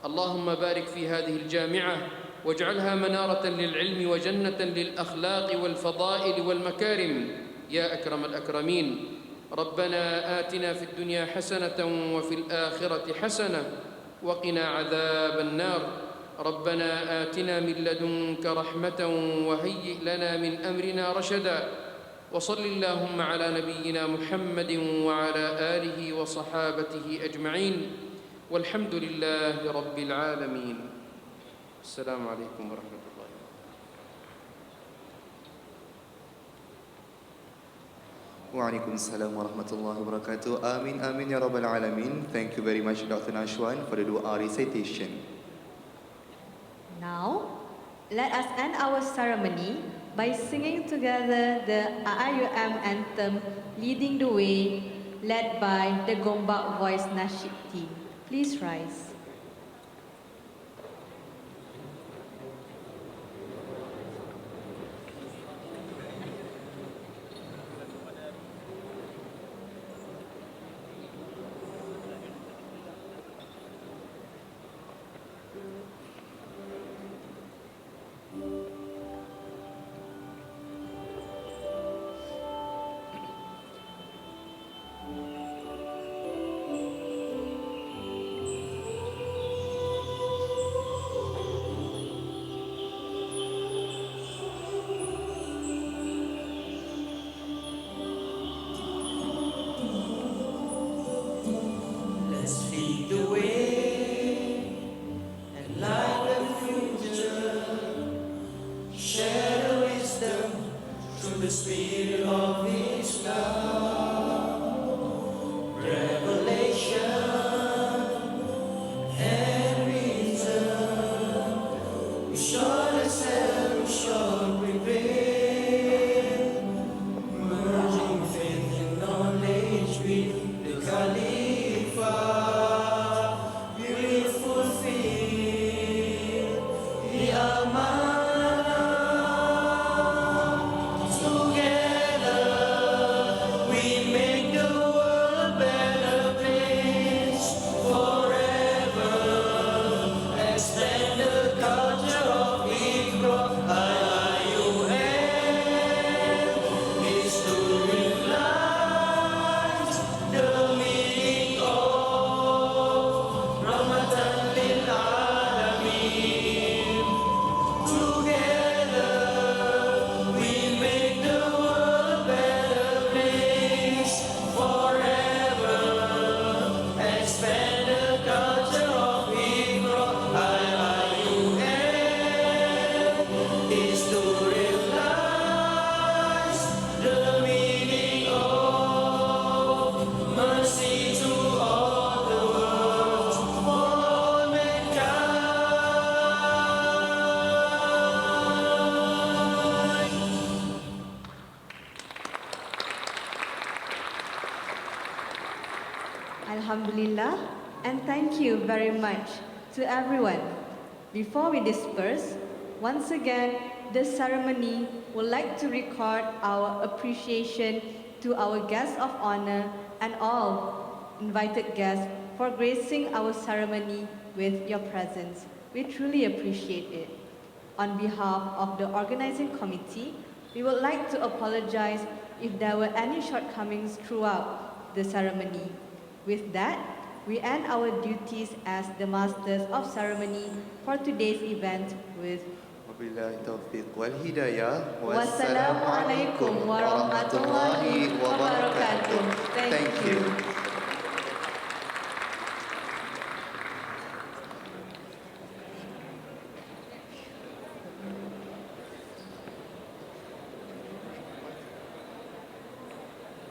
S2: اللهم بارك في هذه الجامعة واجعلها منارة للعلم وجنة للأخلاق والفضائل والمكارم يا أكرم الأكرمين. ربنا آتنا في الدنيا حسنة وفي الآخرة حسنة وقنا عذاب النار. ربنا آتنا من لدنك رحمة وهيئ لنا من أمرنا رشدا وصل اللهم على نبينا محمد وعلى آله وصحابته أجمعين والحمد لله رب العالمين. السلام عليكم ورحمة الله.
S1: Waalaikumsalam warahmatullahi wabarakatuh. Amin amin ya rabbal alamin. Thank you very much Dr. Nashwan for the dua recitation.
S5: Now, let us end our ceremony by singing together the AIUM anthem, Leading the Way, led by the Gombak Voice Nasheed team. Please rise.
S10: Let's lead the way and light the future. Share the wisdom through the spirit of Islam. Revelation and reason. We shall excel, we shall prevail. Merging faith and knowledge with the Khalifah, we will fulfill the amanah. Together we make the world a better place forever. Extend the culture of Iqra, IIUM is to realize the meaning of Ramadan lil Alameen. Together we make the world a better place forever. Expand the culture of Iqra, IIUM is to realize the meaning of mercy to all the world, for all mankind.
S5: Alhamdulillah, and thank you very much to everyone. Before we disperse, once again, this ceremony would like to record our appreciation to our guests of honor and all invited guests for gracing our ceremony with your presence. We truly appreciate it. On behalf of the organizing committee, we would like to apologize if there were any shortcomings throughout the ceremony. With that, we end our duties as the masters of ceremony for today's event with
S1: Wabillahi taufiq wal hidayah.
S5: Wassalamualaikum warahmatullahi wabarakatuh. Thank you.